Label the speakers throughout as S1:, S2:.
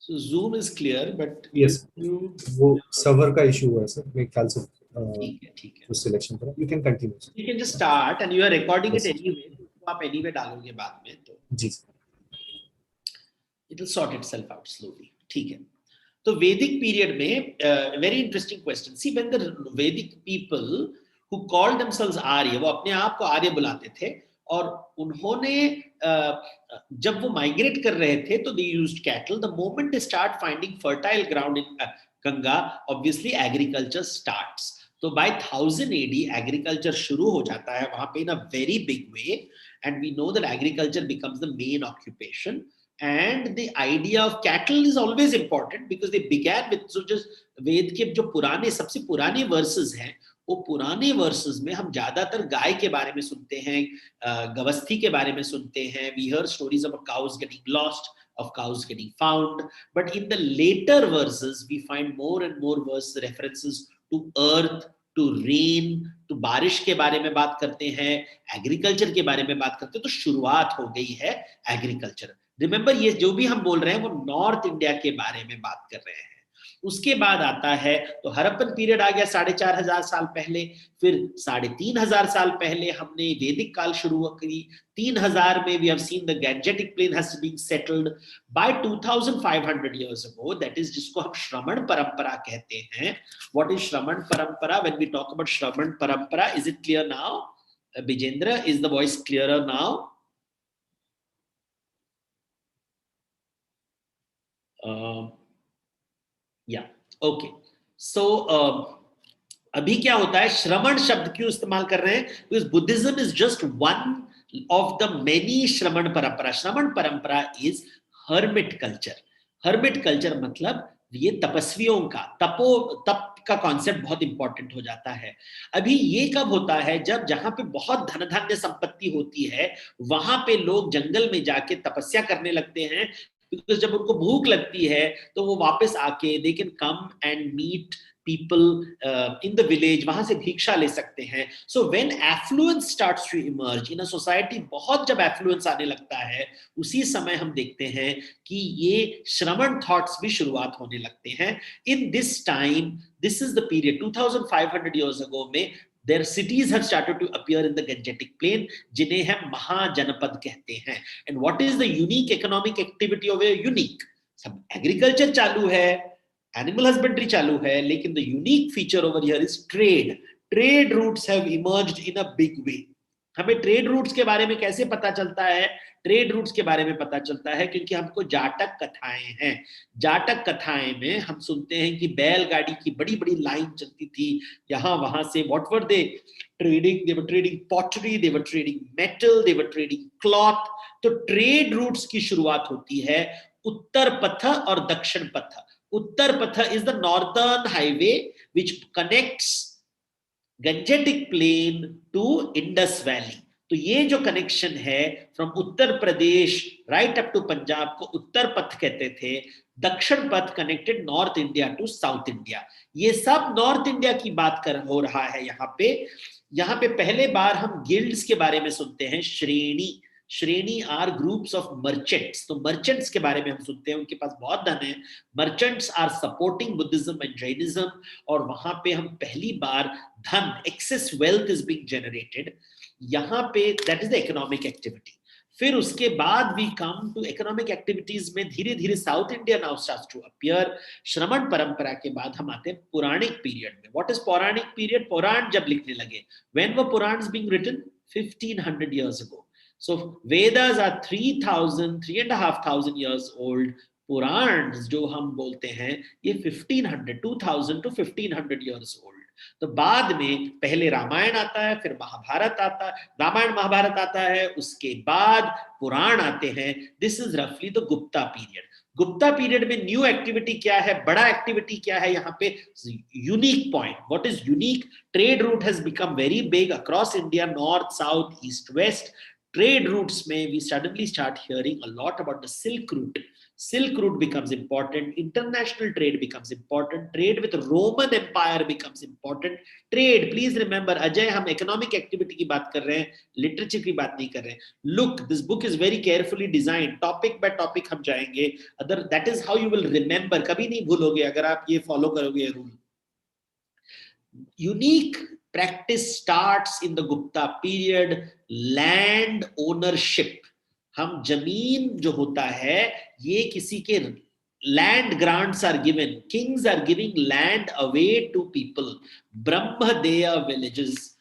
S1: So Zoom is clear, but
S2: Yes,
S1: YouTube,
S2: वो server का issue हुआ है सर मेरे ख्याल से
S1: ठीक है
S2: उस सिलेक्शन पर। You can continue.
S1: You can just start and you are recording it
S2: Yes.
S1: anyway, तो उसको आप anyway डालोगे बाद में तो
S2: जी
S1: it will sort itself out slowly. ठीक है। तो वैदिक पीरियड में very interesting question, see when the वैदिक पीपल हु कॉल्ड देमसेल्व्स आर्य, वो अपने आप को आर्य बुलाते थे, और उन्होंने जब वो माइग्रेट कर रहे थे तो they used cattle. The moment they start finding fertile ground in Ganga, obviously agriculture starts. तो बाय 1000 एडी एग्रीकल्चर शुरू हो जाता है वहां पे in a very big way, and we know that agriculture becomes the main occupation. And the idea of cattle is always important because they began with, so just वेद के जो पुराने सबसे पुराने वर्सेस हैं, वो पुराने वर्सेस में हम ज्यादातर गाय के बारे में सुनते हैं, गवस्थी के बारे में सुनते हैं। We hear stories of cows getting lost, of cows getting found, but in the later verses we find more and more verse references to earth, to rain, to बारिश के बारे में बात करते हैं, एग्रीकल्चर के बारे में बात करते हैं। तो शुरुआत हो गई है एग्रीकल्चर। रिमेंबर, ये जो भी हम बोल रहे हैं वो नॉर्थ इंडिया के बारे में बात कर रहे हैं। उसके बाद आता है तो हड़प्पन पीरियड आ गया 4500 साल पहले, फिर 3500 साल पहले हमने वैदिक काल शुरू करी। 3000 में we have seen the gangetic plain has been settled. By 2500 years ago, that is जिसको हम श्रमण परंपरा कहते हैं। व्हाट इज श्रमण परंपरा? व्हेन वी टॉक अबाउट श्रमण परंपरा, is it clear now? Bijendra, is the voice clearer now? या ओके। सो अभी क्या होता है, श्रमण शब्द क्यों इस्तेमाल कर रहे हैं? Because Buddhism is just one of the many श्रमण परंपरा। श्रमण परंपरा is hermit culture. Hermit culture मतलब ये तपस्वियों का तप का कॉन्सेप्ट बहुत इंपॉर्टेंट हो जाता है। अभी ये कब होता है? जब जहां पे बहुत धन धान्य संपत्ति होती है वहां पे लोग जंगल में जाके तपस्या करने लगते हैं, बिकॉज जब उनको भूख लगती है तो वो वापस आके they can come and meet people in the village, वहां से भिक्षा ले सकते हैं। So when affluence starts to emerge in a society, बहुत जब affluence आने लगता है उसी समय हम देखते हैं कि ये श्रमण थॉट्स भी शुरुआत होने लगते हैं। In this time, this is the period 2500 years ago में their cities have started to appear in the Gangetic plain, जिन्हें हम महाजनपद कहते हैं। And what is the unique economic activity over here? Unique, सब एग्रीकल्चर चालू है, एनिमल हस्बेंड्री चालू है, लेकिन the unique feature over here is trade. Trade routes have emerged in a big way. हमें ट्रेड रूट्स के बारे में कैसे पता चलता है? ट्रेड रूट्स के बारे में पता चलता है क्योंकि हमको जाटक कथाएं हैं। जाटक कथाएं में हम सुनते हैं कि बैलगाड़ी की बड़ी बड़ी लाइन चलती थी यहां वहां से। What were they trading? They were trading pottery, they were trading metal, they were trading cloth. तो ट्रेड रूट्स की शुरुआत होती है उत्तर पथ और दक्षिण पथ। उत्तर पथ is the northern highway which connects Gangetic plain to Indus Valley। तो ये जो कनेक्शन है from Uttar Pradesh right up to Punjab को उत्तर पथ कहते थे। Dakshin Path connected north India to south India. ये सब नॉर्थ इंडिया की बात हो रहा है यहाँ पे पहले बार हम गिल्ड्स के बारे में सुनते हैं। श्रेणी आर ग्रुप्स ऑफ मर्चेंट्स। तो मर्चेंट्स के बारे में हम सुनते हैं, उनके पास बहुत धन है। Merchants are supporting Buddhism and Jainism, और वहां पे हम पहली बार धन, excess wealth is being generated यहाँ पे। That is the economic activity. फिर उसके बाद we come to economic activities में धीरे धीरे south India now starts to appear. Shramana परंपरा के बाद हम आते हैं पौराणिक पीरियड में। व्हाट इज पौराणिक पीरियड? पुराण जब लिखने लगे। When were Puranas being written? 1500 years ago। So Vedas are 3,500 years old। Purana जो हम बोलते हैं ये 1500, 2000 to 1500 years old। तो बाद में पहले रामायण आता है, फिर महाभारत आता है, रामायण महाभारत आता है, उसके बाद पुराण आते हैं। दिस इज रफली the Gupta period. Gupta period में न्यू एक्टिविटी क्या है, बड़ा एक्टिविटी क्या है यहाँ पे? Unique point. What is unique? Trade route has become very big across India, north, south, east, west. Trade routes में we suddenly start hearing a lot about the silk route. Silk Route becomes important, international trade becomes important, trade with Roman Empire becomes important. Trade, please remember, Ajay, हम economic activity की बात कर रहे हैं, literature की बात नहीं कर रहे हैं. Look, this book is very carefully designed, topic by topic हम जाएंगे. That is how you will remember. कभी नहीं भूलोगे अगर आप ये follow करोगे ये rule. Unique practice starts in the Gupta period, land ownership. हम जमीन जो होता है ये किसी के land grants are given, kings are giving land away to people. Brahmadeya villages,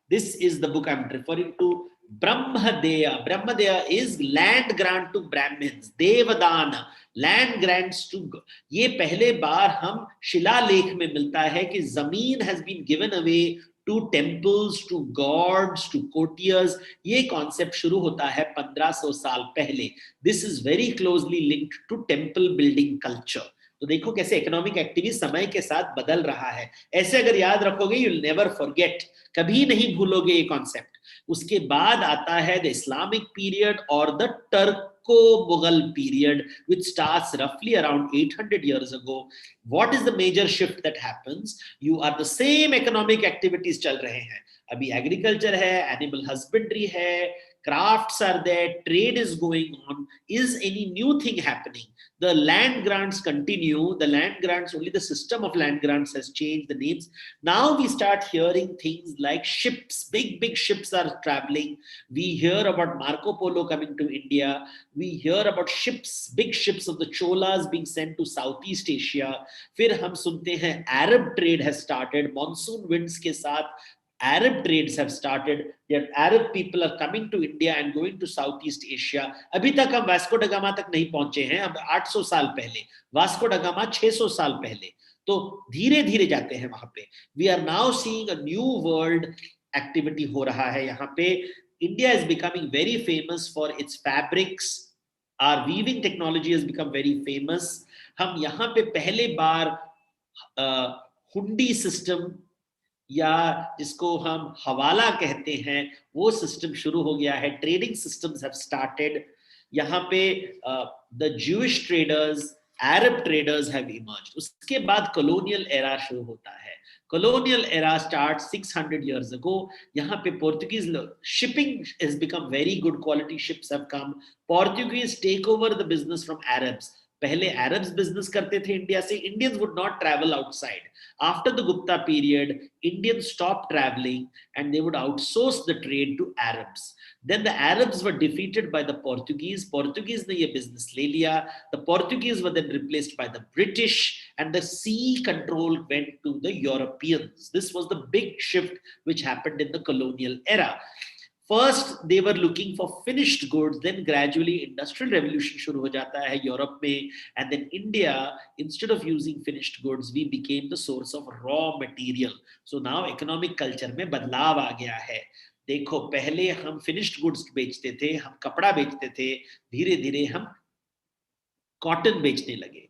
S1: this is the book I'm referring to. Brahmadeya is land grant to Brahmins, Devadana, land grants to. ये पहले बार हम शिलालेख में मिलता है कि जमीन has been given away to temples, to gods, to courtiers. ये कॉन्सेप्ट शुरू होता है 1500 साल पहले. This is very closely linked to temple building culture. तो देखो कैसे इकोनॉमिक एक्टिविटी समय के साथ बदल रहा है. ऐसे अगर याद रखोगे यू विल नेवर फॉरगेट, कभी नहीं भूलोगे ये कॉन्सेप्ट. उसके बाद आता है द इस्लामिक पीरियड और the Turco-Mughal period, which starts roughly around 800 years ago. What is the major shift that happens? You are the same economic activities चल रहे हैं. अभी agriculture है, animal husbandry है, crafts are there, trade is going on. Is any new thing happening? The land grants continue. The land grants, only the system of land grants has changed the names. Now we start hearing things like ships. Big ships are traveling. We hear about Marco Polo coming to India. We hear about ships, big ships of the Cholas being sent to Southeast Asia. फिर हम सुनते हैं Arab trade has started. Monsoon winds के साथ Arab trades have started. That Arab people are coming to India and going to Southeast Asia. अभी तक हम Vasco da Gama तक नहीं पहुंचे हैं. अब 800 साल पहले, वास्को ड गामा 600 साल पहले. तो धीरे धीरे जाते हैं वहां पे. We are now seeing a new world activity हो रहा है यहाँ पे. India is becoming very famous for its fabrics. Our weaving technology has become very famous. हम यहाँ पे पहले बार हुंडी सिस्टम या जिसको हम हवाला कहते हैं वो सिस्टम शुरू हो गया है. Trading systems have started. यहाँ पे the Jewish traders, Arab traders have emerged. उसके बाद कॉलोनियल एरा शुरू होता है. Colonial era start 600 years ago. यहाँ पे Portuguese shipping has become very good. Quality ships have come. Portuguese take over the business from Arabs. पहले Arabs business करते थे इंडिया से. Indians would not travel outside. After the Gupta period, Indians stopped traveling and they would outsource the trade to Arabs. Then the Arabs were defeated by the Portuguese. Portuguese ने ये business ले लिया. The Portuguese were then replaced by the British and the sea control went to the Europeans. This was the big shift which happened in the colonial era. First they were looking for finished goods, then gradually industrial revolution शुरू हो जाता है Europe में. And then India, instead of using finished goods, we became the source of raw material. So now economic culture में बदलाव आ गया है. देखो पहले हम finished goods बेचते थे, हम कपड़ा बेचते थे, धीरे धीरे हम कॉटन बेचने लगे.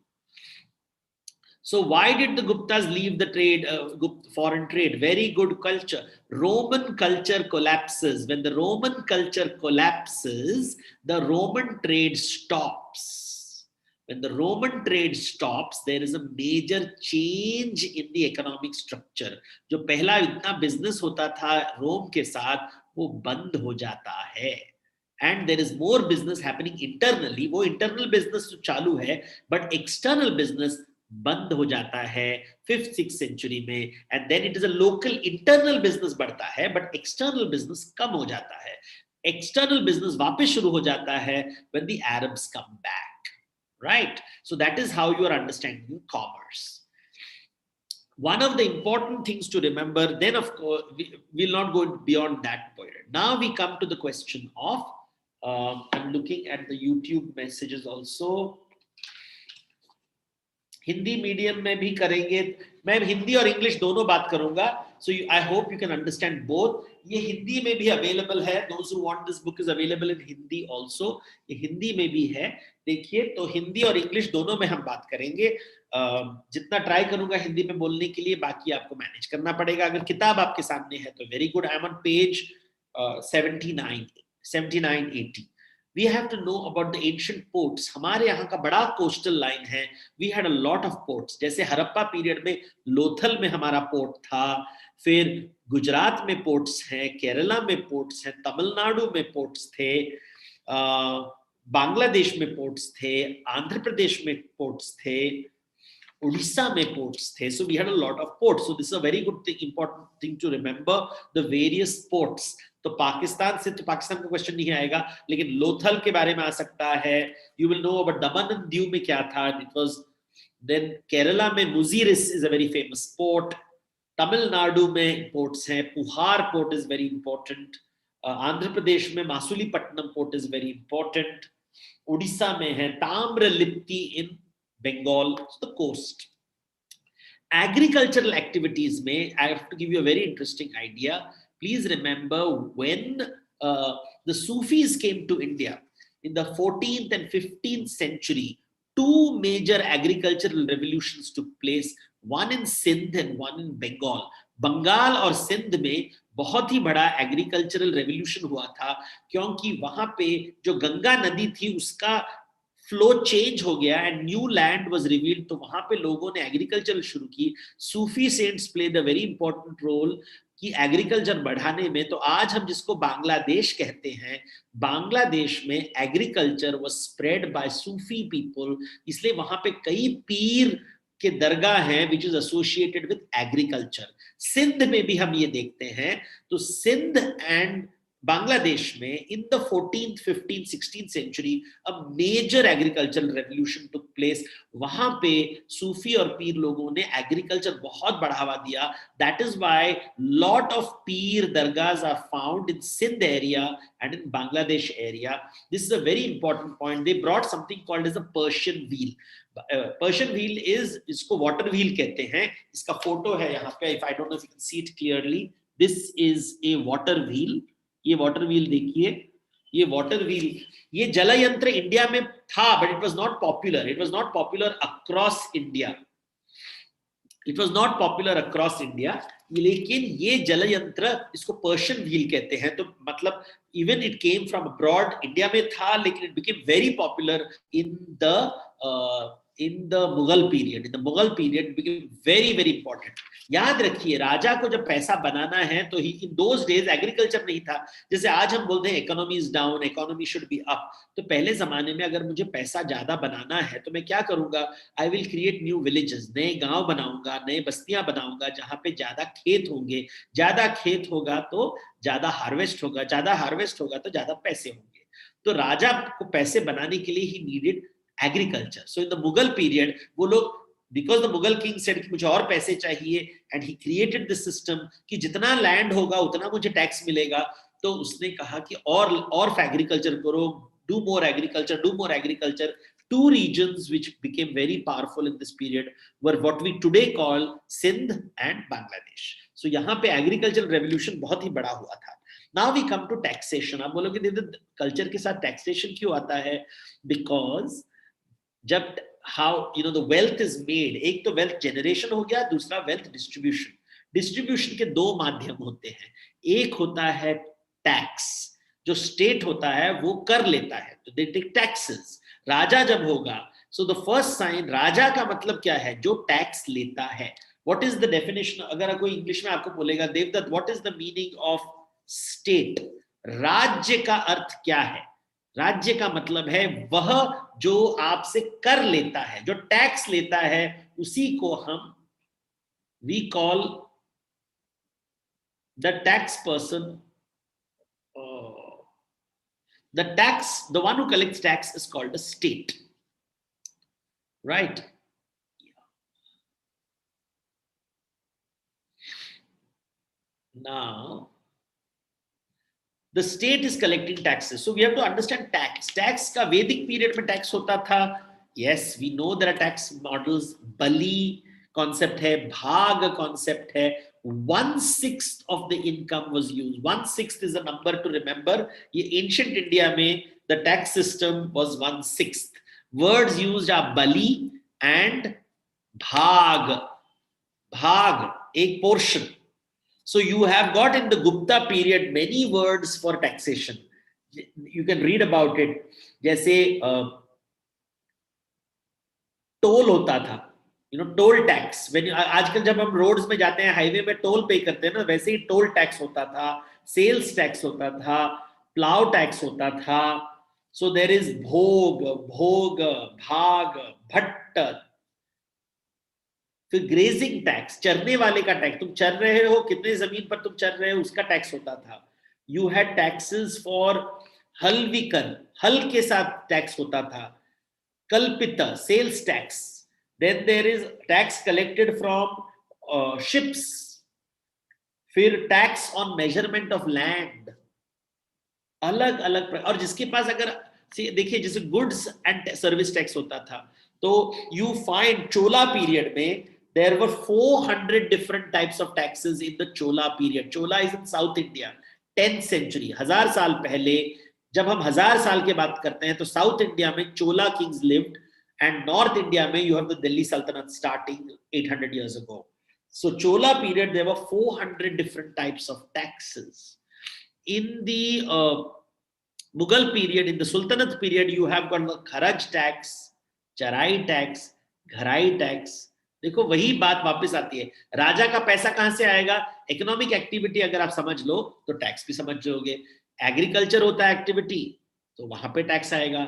S1: So why did the Guptas leave the trade, foreign trade? Very good culture. Roman culture collapses. When the Roman culture collapses, the Roman trade stops. When the Roman trade stops, there is a major change in the economic structure. जो पहला इतना business होता था रोम के साथ, वो बंद हो जाता है. And there is more business happening internally. वो internal business तो चालू है, but external business बंद हो जाता है 5th 6th century में. And then it is a local internal business बढ़ता है, but external business कम हो जाता है. External business वापस शुरू हो जाता है when the Arabs come back, right? So that is how you are understanding commerce. One of the important things to remember, then of course we will not go beyond that point. Now we come to the question of I'm looking at the YouTube messages also. Hindi medium में भी करेंगे. मैं हिंदी और English दोनों बात करूंगा. So I hope you can understand both. ये हिंदी में भी अवेलेबल है. Those who want this book is available in Hindi also. ये हिंदी में भी है. देखिए तो हिंदी और इंग्लिश दोनों में हम बात करेंगे. जितना ट्राई करूंगा हिंदी में बोलने के लिए, बाकी आपको मैनेज करना पड़ेगा. अगर किताब आपके सामने है तो very good. I am on page 79 80. we have to know about the ancient ports. हमारे यहाँ का बड़ा coastal line है. We had a lot of ports. जैसे हड़प्पा पीरियड में लोथल में हमारा पोर्ट था, फिर गुजरात में पोर्ट्स हैं, केरला में पोर्ट्स हैं, तमिलनाडु में पोर्ट्स थे, बांग्लादेश में पोर्ट्स थे, आंध्र प्रदेश में पोर्ट्स थे, उड़ीसा में पोर्ट्स थे. So we had a lot of ports. So this is a very good thing, important thing to remember the various ports. तो पाकिस्तान से तो पाकिस्तान का क्वेश्चन नहीं आएगा, लेकिन लोथल के बारे में आ सकता है. You will know about Daman and Diu में क्या था. It was then केरला में मुजीरिस is a very famous port. Tamil Nadu में पोर्ट्स हैं, Puhar port is very important. Andhra Pradesh में Masulipatnam port is very important. Orissa में है Tamralipti in Bengal, the coast. Agricultural activities may, I have to give you a very interesting idea. Please remember when the Sufis came to India in the 14th and 15th century, two major agricultural revolutions took place, one in Sindh and one in Bengal. Bengal और सिंध में बहुत ही बड़ा agricultural revolution हुआ था, क्योंकि वहां पे जो गंगा नदी थी उसका फ्लो चेंज हो गया and new land was revealed. तो वहां पे लोगों ने एग्रीकल्चर शुरू की. Sufi saints played a very important role कि एग्रीकल्चर बढ़ाने में. तो आज हम जिसको बांग्लादेश कहते हैं, बांग्लादेश में agriculture was spread by Sufi people, इसलिए वहां पे कई पीर के दरगाह हैं which is associated with agriculture. Sindh में भी हम ये देखते हैं. तो सिंध एंड Bangladesh में in the 14th, 15th, 16th century a major agricultural revolution took place. वहां पे सूफी और पीर लोगों ने एग्रीकल्चर बहुत बढ़ावा दिया. That is why lot of Pir दरगाहs are found in Sindh area and in Bangladesh area. This is a very important point. They brought something called as a Persian wheel. Persian wheel is, इसको water wheel कहते हैं. इसका photo है यहाँ पे. If I don't know if you can see it clearly, this is a water wheel. ये water wheel देखिए, ये वाटर व्हील, ये जल यंत्र इंडिया में था, but it was not popular. It was not popular across India. It was not popular across India. लेकिन ये जल यंत्र, इसको पर्शियन व्हील कहते हैं. तो मतलब even it came from abroad, India में था लेकिन it became very popular in the Mughal period. In the Mughal period it became very very important. याद रखिए, राजा को जब पैसा बनाना है तो in those days एग्रीकल्चर नहीं था. जैसे आज हम बोलते हैं economy is down, economy should be up. तो पहले जमाने में अगर मुझे पैसा ज्यादा बनाना है तो मैं क्या करूंगा, I will create new villages, नए गांव बनाऊंगा, नए बस्तियां बनाऊंगा जहां पे ज्यादा खेत होंगे. ज्यादा खेत होगा तो ज्यादा हार्वेस्ट होगा, ज्यादा हार्वेस्ट होगा तो ज्यादा पैसे होंगे. तो राजा को पैसे बनाने के लिए he needed agriculture. So in the Mughal period वो लोग, because the Mughal king said कि मुझे और पैसे चाहिए, and he created this system कि जितना लैंड होगा उतना मुझे टैक्स मिलेगा. तो उसने कहा कि और एग्रीकल्चर करो, do more agriculture, do more agriculture. Two regions which became very powerful in this period were what we today call Sindh and Bangladesh. So यहाँ पे agricultural revolution बहुत ही बड़ा हुआ था. Now we come to taxation. आप बोलोगे दीदी culture के साथ टैक्सेशन क्यों आता है? Because जब how the wealth is made, एक तो wealth generation हो गया, दूसरा wealth distribution. डिस्ट्रीब्यूशन के दो माध्यम होते हैं. एक होता है टैक्स, जो स्टेट होता है वो कर लेता है, तो दे टेक टैक्सेस. राजा जब होगा, सो द फर्स्ट साइन, राजा का मतलब क्या है, जो टैक्स लेता है. What is the definition? अगर कोई इंग्लिश में आपको बोलेगा Devdutt what is the meaning of state, राज्य का अर्थ क्या है? राज्य का मतलब है वह जो आपसे कर लेता है, जो टैक्स लेता है, उसी को हम we call the tax person. The tax, the one who collects tax is called a state, right? Now the state is collecting taxes, so we have to understand tax. Tax का वैदिक period में tax होता था. Yes, we know there are tax models. Bali concept है, भाग concept है. 1/6 of the income was used. 1/6 is a number to remember. ये ancient India में the tax system was 1/6. Words used are bali and bhag. Bhag, एक portion. So you have got in the Gupta period many words for taxation. you can read about it. जैसे toll होता था, toll tax. आजकल जब हम roads में जाते हैं, हाईवे में टोल पे करते हैं ना, वैसे ही टोल टैक्स होता था, सेल्स टैक्स होता था, प्लाव टैक्स होता था। सो देयर इज भोग, भोग, भाग, भट्ट। फिर ग्रेजिंग टैक्स, चरने वाले का टैक्स, तुम चर रहे हो, कितने जमीन पर तुम चर रहे हो, उसका टैक्स होता था। यू हैड टैक्सेस फॉर हल व्हीकल, हल के साथ टैक्स होता था। कल्पित, sales tax. Then there is tax collected from ships. फिर tax on measurement of land, अलग अलग। और जिसके पास अगर देखिए, जैसे गुड्स एंड सर्विस टैक्स होता था, तो यू फाइंड चोला पीरियड में there were 400 different types of taxes in the Chola period. Chola is in South India, 10th century, 1000 साल पहले। जब हम 1000 साल के बात करते हैं तो साउथ इंडिया में Chola kings lived, and north India में you have the Delhi Sultanate starting 800 years ago. So Chola period there were 400 different types of taxes. In the Mughal period, in the Sultanate period, you have got the Kharaj tax, Charai tax, Gharai tax. देखो वही बात वापस आती है, राजा का पैसा कहां से आएगा? इकोनॉमिक एक्टिविटी अगर आप समझ लो तो टैक्स भी समझ लोगे। एग्रीकल्चर होता है एक्टिविटी, तो वहां पे टैक्स आएगा।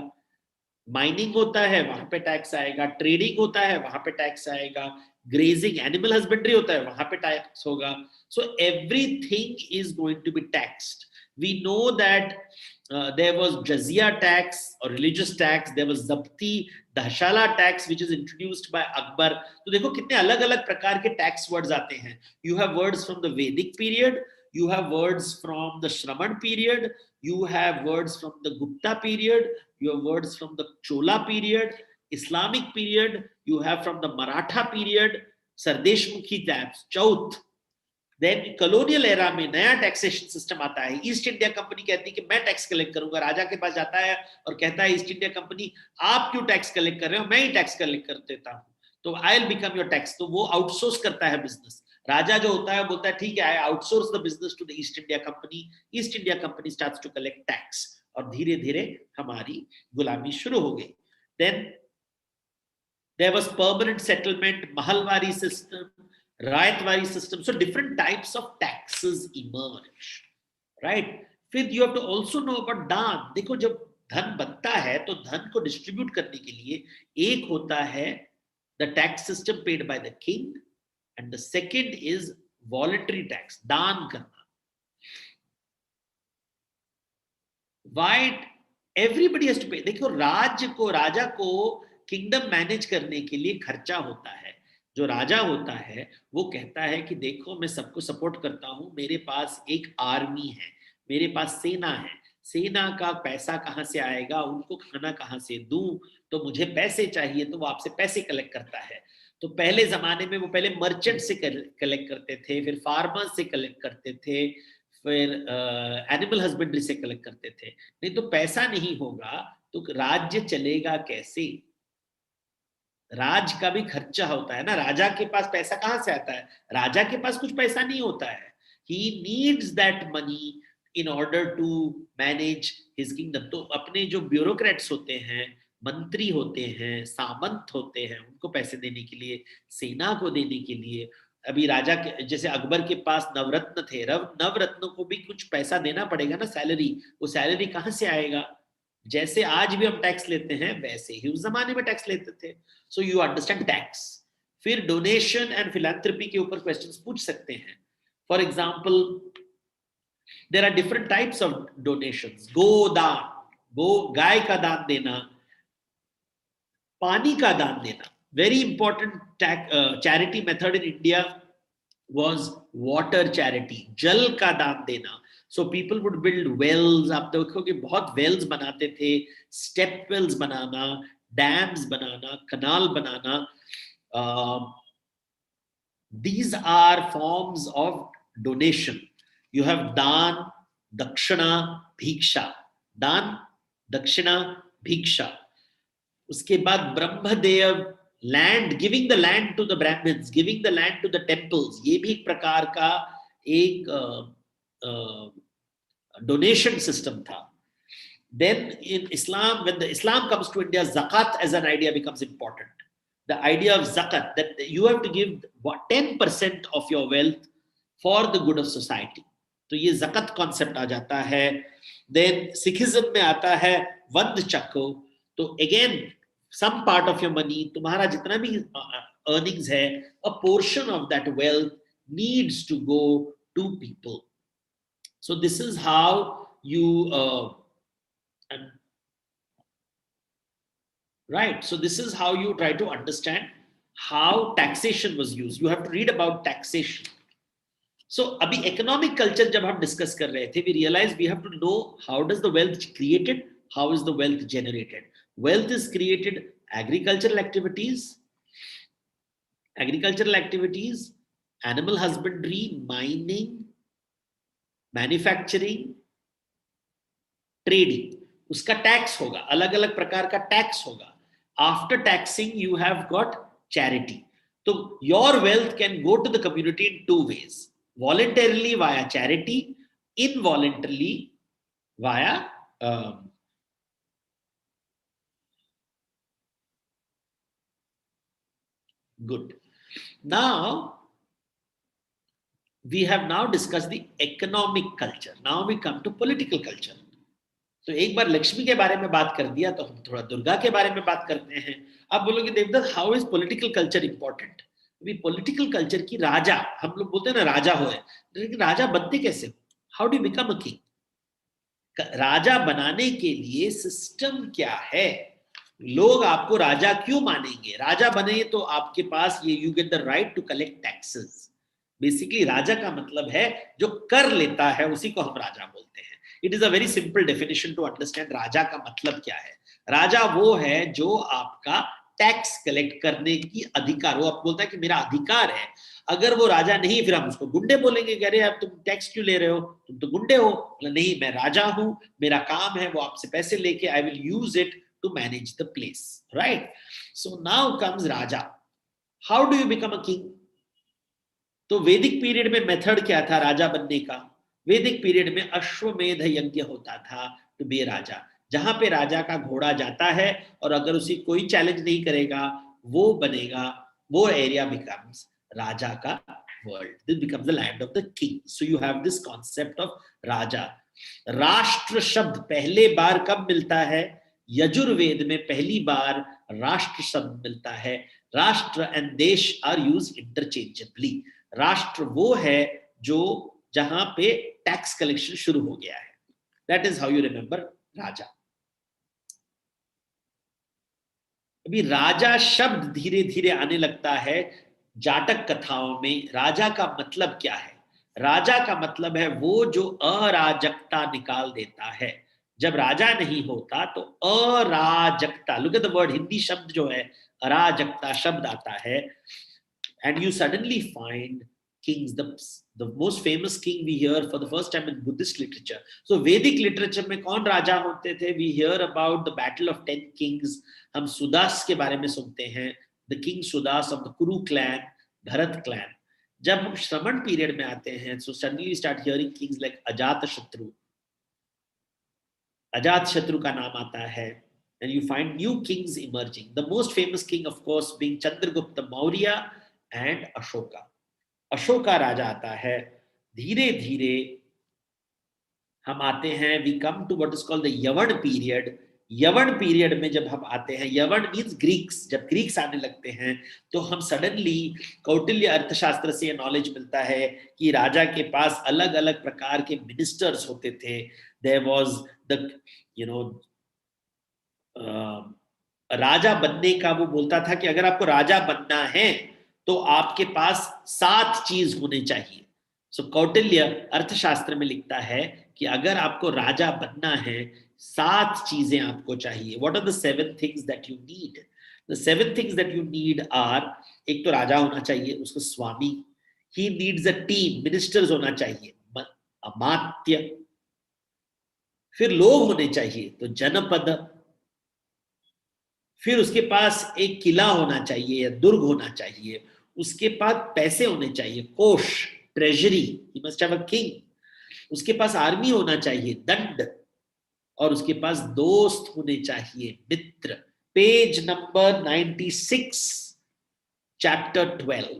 S1: माइनिंग होता है, वहां पे टैक्स आएगा। ट्रेडिंग होता है, वहां पे टैक्स आएगा। ग्रेजिंग, एनिमल हस्बेंड्री होता है, वहां पे टैक्स होगा। So everything is going to be taxed. We know that there was jizya tax or religious tax, there was zabti, dahshala tax which is introduced by Akbar. तो देखो कितने अलग अलग प्रकार के टैक्स वर्ड्स आते हैं। You have words from the Vedic period, you have words from the Shravan period, you have words from the Gupta period, you have words from the Chola period, Islamic period, you have from the Maratha period, Sardeshmukhi tax, Chauth। Then colonial era में नया taxation system आता है। East India company कहती है कि मैं tax collect करूंगा, राजा के पास जाता है और कहता है ईस्ट इंडिया कंपनी आप क्यों टैक्स कलेक्ट कर रहे हो, मैं ही टैक्स कलेक्ट कर देता हूं, तो I will become your tax. तो वो आउटसोर्स करता है बिजनेस। राजा जो होता है बोलता है ठीक है, I outsource the business to the East India Company. East India Company starts to collect tax, और धीरे धीरे हमारी गुलामी शुरू हो गई। Then there was permanent settlement, Mahalwari system, Rayatwari system. So different types of taxes emerge, right? फिर you have to also know about दान। देखो जब धन बनता है तो धन को डिस्ट्रीब्यूट करने के लिए एक होता है the tax system paid by the king, and the second is voluntary tax, दान करना। Why everybody has to pay? देखो राजा को किंगडम मैनेज करने के लिए खर्चा होता है। जो राजा होता है वो कहता है कि देखो मैं सबको सपोर्ट करता हूं, मेरे पास एक आर्मी है, मेरे पास सेना है, सेना का पैसा कहां से आएगा, उनको खाना कहां से दूं, तो मुझे पैसे चाहिए, तो वो आपसे पैसे कलेक्ट करता है। तो पहले जमाने में वो पहले मर्चेंट से कलेक्ट करते थे, फिर फार्मर्स से कलेक्ट करते थे, फिर एनिमल हस्बेंड्री से कलेक्ट करते थे। नहीं तो पैसा नहीं होगा तो राज्य चलेगा कैसे? राज का भी खर्चा होता है ना। राजा के पास पैसा कहां से आता है? राजा के पास कुछ पैसा नहीं होता है। He needs that money in order to manage his kingdom. तो अपने जो ब्यूरोक्रेट्स होते हैं, मंत्री होते हैं, सामंत होते हैं, उनको पैसे देने के लिए, सेना को देने के लिए। अभी राजा के जैसे अकबर के पास नवरत्न थे, नवरत्नों को भी कुछ पैसा देना पड़ेगा ना, सैलरी। वो सैलरी कहां से आएगा? जैसे आज भी हम टैक्स लेते हैं वैसे ही उस जमाने में टैक्स लेते थे। So you understand tax. फिर डोनेशन एंड फिलैंथ्रोपी के ऊपर क्वेश्चंस पूछ सकते हैं। For example there are different types of donations. गोदान, गाय का दान देना, पानी का दान देना। Very important charity method in India was water charity, जल का दान देना। So people would build wells। आप देखोगे बहुत wells बनाते थे, step wells banana, dams banana, canal banana. These are forms of donation. You have दान, दक्षिणा, भिक्षा। दान, दक्षिणा, भिक्षा। उसके बाद ब्रह्मदेव, land, giving the land to the Brahmins, giving the land to the temples, ये भी एक प्रकार का एक डोनेशन सिस्टम था। Then in Islam, when the Islam comes to India, zakat as an idea becomes important. The idea of zakat, that you have to give 10% of your wealth for the good of society. तो ये zakat concept आ जाता है. Then Sikhism में आता है one चक्को. तो again, some part of your money, तुम्हारा जितना भी earnings है, a portion of that wealth needs to go to people. So this is how you right. So this is how you try to understand how taxation was used. You have to read about taxation. So abhi economic culture jab hum discuss kar rahe the, we realize we have to know how does the wealth created, how is the wealth generated. Wealth is created agricultural activities, animal husbandry, mining, manufacturing, trading. उसका tax होगा, अलग अलग प्रकार का tax होगा. After taxing, you have got charity. So your wealth can go to the community in two ways: voluntarily via charity, involuntarily via good. Now we have now discussed the economic culture. Now we come to political culture. तो एक बार लक्ष्मी के बारे में बात कर दिया, तो हम थोड़ा दुर्गा के बारे में बात करते हैं. आप बोलोगे Devdutt, how is political culture important? अभी पॉलिटिकल कल्चर की राजा, हम लोग बोलते हैं ना राजा हो, लेकिन राजा बनते कैसे हो? How do become a king? राजा बनाने के लिए सिस्टम क्या है? लोग आपको राजा क्यों मानेंगे? राजा बने तो आपके पास ये you get the right to collect taxes. Basically राजा का मतलब है जो कर लेता है, उसी को हम राजा बोलते हैं. It is a very simple definition to understand राजा का मतलब क्या है. राजा वो है जो आपका टैक्स कलेक्ट करने की अधिकार, वो आप बोलता है कि मेरा अधिकार है. अगर वो राजा नहीं, फिर हम उसको गुंडे बोलेंगे, कह रहे आप तुम टैक्स क्यों ले रहे हो, तुम तो गुंडे हो. नहीं, मैं राजा हूं, मेरा काम है वो आपसे पैसे लेके, I will use it to manage the place, right. So now comes राजा. How do you become a king? तो वैदिक पीरियड में मेथड क्या था राजा बनने का? वैदिक पीरियड में अश्वमेध यज्ञ होता था टू बी राजा, जहां पे राजा का घोड़ा जाता है और अगर उसी कोई चैलेंज नहीं करेगा वो बनेगा, वो एरिया बिकम्स राजा का world. This becomes the land of the king. So you have this concept of raja. राष्ट्र शब्द पहले बार कब मिलता है? यजुर्वेद में पहली बार राष्ट्र शब्द मिलता है. राष्ट्र एंड देश आर यूज्ड इंटरचेंजेबली. राष्ट्र वो है जो जहां पे टैक्स कलेक्शन शुरू हो गया है. That is how you remember raja. अभी राजा शब्द धीरे धीरे आने लगता है जाटक कथाओं में. राजा का मतलब क्या है? राजा का मतलब है वो जो अराजकता निकाल देता है. जब राजा नहीं होता तो अराजकता, look at the word, Hindi शब्द जो है अराजकता शब्द आता है. And you suddenly find kings. The most famous king we hear for the first time in Buddhist literature. So Vedic literature में कौन राजा होते थे? We hear about the battle of 10 kings. हम सुदास के बारे में सुनते हैं. The king Sudas of the Kuru clan, Bharat clan. जब हम श्रमण पीरियड में आते हैं, so suddenly we start hearing kings like Ajatashatru. Ajatashatru का नाम आता है. And you find new kings emerging. The most famous king, of course, being Chandragupta Maurya and Ashoka. Ashoka राजा आता है. धीरे धीरे हम आते हैं, we come to what is called the Yavana period. Yavana period में जब हम आते हैं, यवन मीन्स ग्रीक्स, जब ग्रीक्स आने लगते हैं तो हम सडनली कौटिल्य अर्थशास्त्र से नॉलेज मिलता है कि राजा के पास अलग अलग प्रकार के मिनिस्टर्स होते थे. देयर वाज द राजा बनने का वो बोलता था कि अगर आपको राजा बनना है तो आपके पास 7 चीज होने चाहिए. सो कौटिल्य अर्थशास्त्र में लिखता है कि अगर आपको राजा बनना है 7 चीजें आपको चाहिए. What are the 7 things that you need? The 7 things that you need are, एक तो राजा होना चाहिए, उसको स्वामी. He needs a team, ministers होना चाहिए, अमात्य. फिर लोग होने चाहिए, तो जनपद. फिर उसके पास एक किला होना चाहिए या दुर्ग होना चाहिए. उसके पास पैसे होने चाहिए, कोष, treasury. He must have a king. उसके पास आर्मी होना चाहिए, दंड. और उसके पास दोस्त होने चाहिए, मित्र। Page number 96 chapter 12,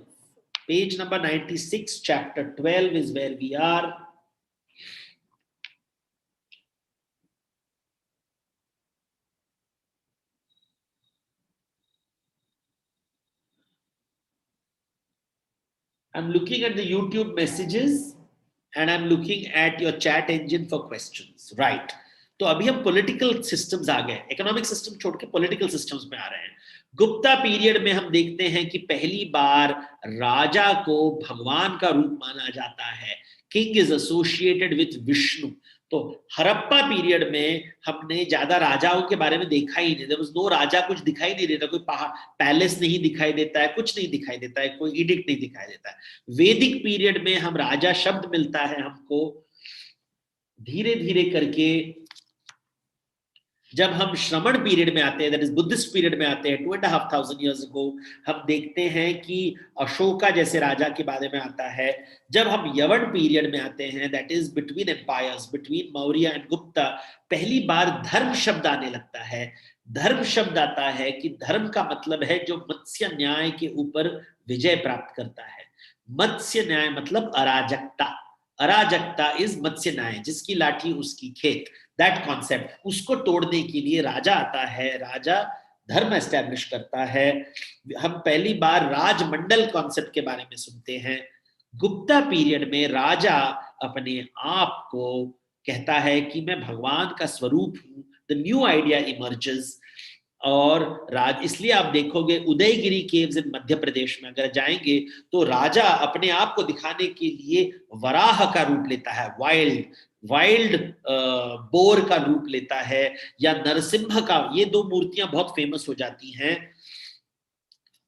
S1: page number 96 chapter 12 is where we are. I'm looking at the YouTube messages and I'm looking at your chat engine for questions. Right. तो अभी हम पॉलिटिकल सिस्टम्स आ गए, इकोनॉमिक सिस्टम छोड़ के पॉलिटिकल सिस्टम्स में आ रहे हैं। Gupta period में हम देखते हैं कि पहली बार राजा को भगवान का रूप माना जाता है। King is associated with Vishnu. तो हड़प्पा पीरियड में हमने ज्यादा राजाओं के बारे में देखा ही नहीं, देयर वाज नो राजा, कुछ दिखाई नहीं देता, कोई पैलेस नहीं दिखाई देता है, कुछ नहीं दिखाई देता है, कोई एडिक्ट नहीं दिखाई देता है। वैदिक पीरियड में हम राजा शब्द मिलता है हमको धीरे धीरे करके। जब हम श्रमण पीरियड में आते हैं, दैट इज बुद्धिस्ट पीरियड में आते हैं 2,500 years ago, हम देखते हैं कि अशोका जैसे राजा के बारे में आता है। जब हम यवन पीरियड में आते हैं, that is between empires, between Maurya and Gupta, पहली बार धर्म शब्द आने लगता है। धर्म शब्द आता है कि धर्म का मतलब है जो मत्स्य न्याय के ऊपर विजय प्राप्त करता है। मत्स्य न्याय मतलब अराजकता, अराजकता इज मत्स्य न्याय, जिसकी लाठी उसकी खेत, दैट कॉन्सेप्ट, उसको तोड़ने के लिए राजा आता है, राजा धर्म एस्टैब्लिश करता है। हम पहली बार राजमंडल कॉन्सेप्ट के बारे में सुनते हैं। गुप्ता पीरियड में राजा अपने आप को कहता है कि मैं भगवान का स्वरूप हूं, द न्यू आइडिया इमर्जेस। और इसलिए आप देखोगे उदयगिरी केव्स इन मध्य प्रदेश में अगर जाएंगे तो राजा अपने आप को दिखाने के लिए वराह का रूप लेता है, वाइल्ड बोर का रूप लेता है, या नरसिम्हा का। ये दो मूर्तियां बहुत फेमस हो जाती हैं।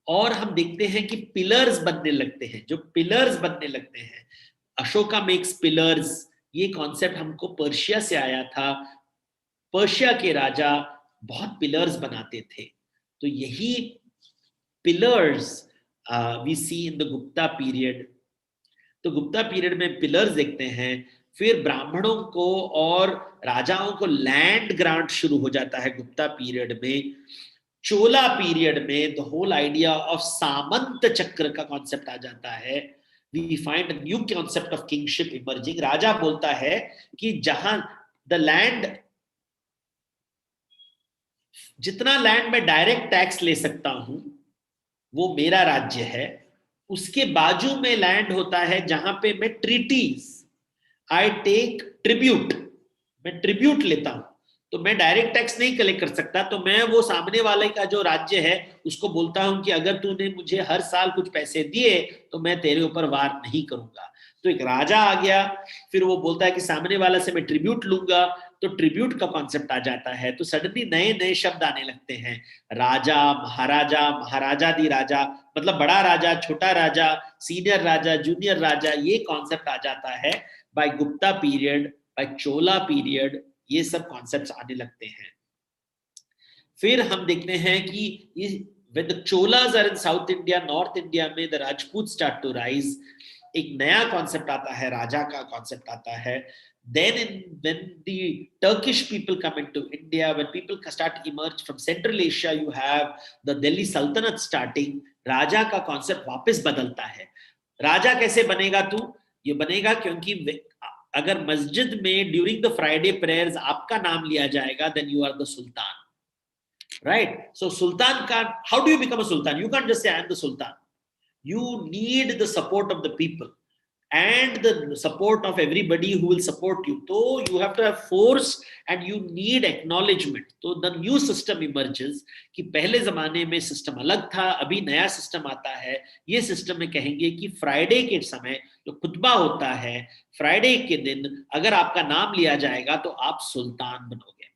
S1: और हम देखते हैं कि पिलर्स बनने लगते हैं, जो पिलर्स बनने लगते हैं, अशोका मेक्स पिलर्स, ये कॉन्सेप्ट हमको पर्शिया से आया था। पर्शिया के राजा बहुत पिलर्स बनाते थे। तो यही pillars we see in the Gupta period. तो गुप्ता पीरियड में पिलर्स देखते हैं। फिर ब्राह्मणों को और राजाओं को लैंड ग्रांट शुरू हो जाता है गुप्ता पीरियड में। चोला पीरियड में द होल आइडिया ऑफ सामंत चक्र का कॉन्सेप्ट आ जाता है। We find a new concept of kingship emerging. राजा बोलता है कि जहां द लैंड, जितना लैंड में डायरेक्ट टैक्स ले सकता हूं वो मेरा राज्य है। उसके बाजू में लैंड होता है जहां पे मैं ट्रीटीज, आई टेक ट्रिब्यूट, मैं ट्रिब्यूट लेता हूं। तो मैं डायरेक्ट टैक्स नहीं कलेक्ट कर सकता, तो मैं वो सामने वाले का जो राज्य है उसको बोलता हूं कि अगर तूने मुझे हर साल कुछ पैसे दिए तो मैं तेरे ऊपर वार नहीं करूंगा। तो एक राजा आ गया, फिर वो बोलता है कि सामने वाला से मैं ट्रिब्यूट लूंगा, तो ट्रिब्यूट का कॉन्सेप्ट आ जाता है। तो सडनली नए नए शब्द आने लगते हैं, राजा, महाराजा, महाराजाधि राजा, मतलब बड़ा राजा, छोटा राजा, सीनियर राजा, जूनियर राजा, ये कॉन्सेप्ट आ जाता है बाय गुप्ता पीरियड, बाय चोला पीरियड, ये सब कॉन्सेप्ट्स आने लगते हैं। फिर हम देखते हैं कि when the Cholas are in South India, North India में the Rajputs start to rise, एक नया कॉन्सेप्ट आता है, राजा का कॉन्सेप्ट आता है। Then when the Turkish people come into India, when people start to emerge from Central Asia, you have the Delhi Sultanate starting, राजा का concept वापस बदलता है। राजा कैसे बनेगा तू? ये बनेगा क्योंकि अगर मस्जिद में ड्यूरिंग द फ्राइडे प्रेयर्स आपका नाम लिया जाएगा, then you are the sultan, right? So sultan can't, how do you become a sultan? You can't just say I am the sultan. You need the support of the people and the support of everybody who will support you. So you have to have force and you need acknowledgement. So the new system emerges कि पहले जमाने में system अलग था, अभी नया system आता है। ये सिस्टम में कहेंगे कि फ्राइडे के समय जो खुतबा होता है, फ्राइडे के दिन अगर आपका नाम लिया जाएगा तो आप सुल्तान बनोगे।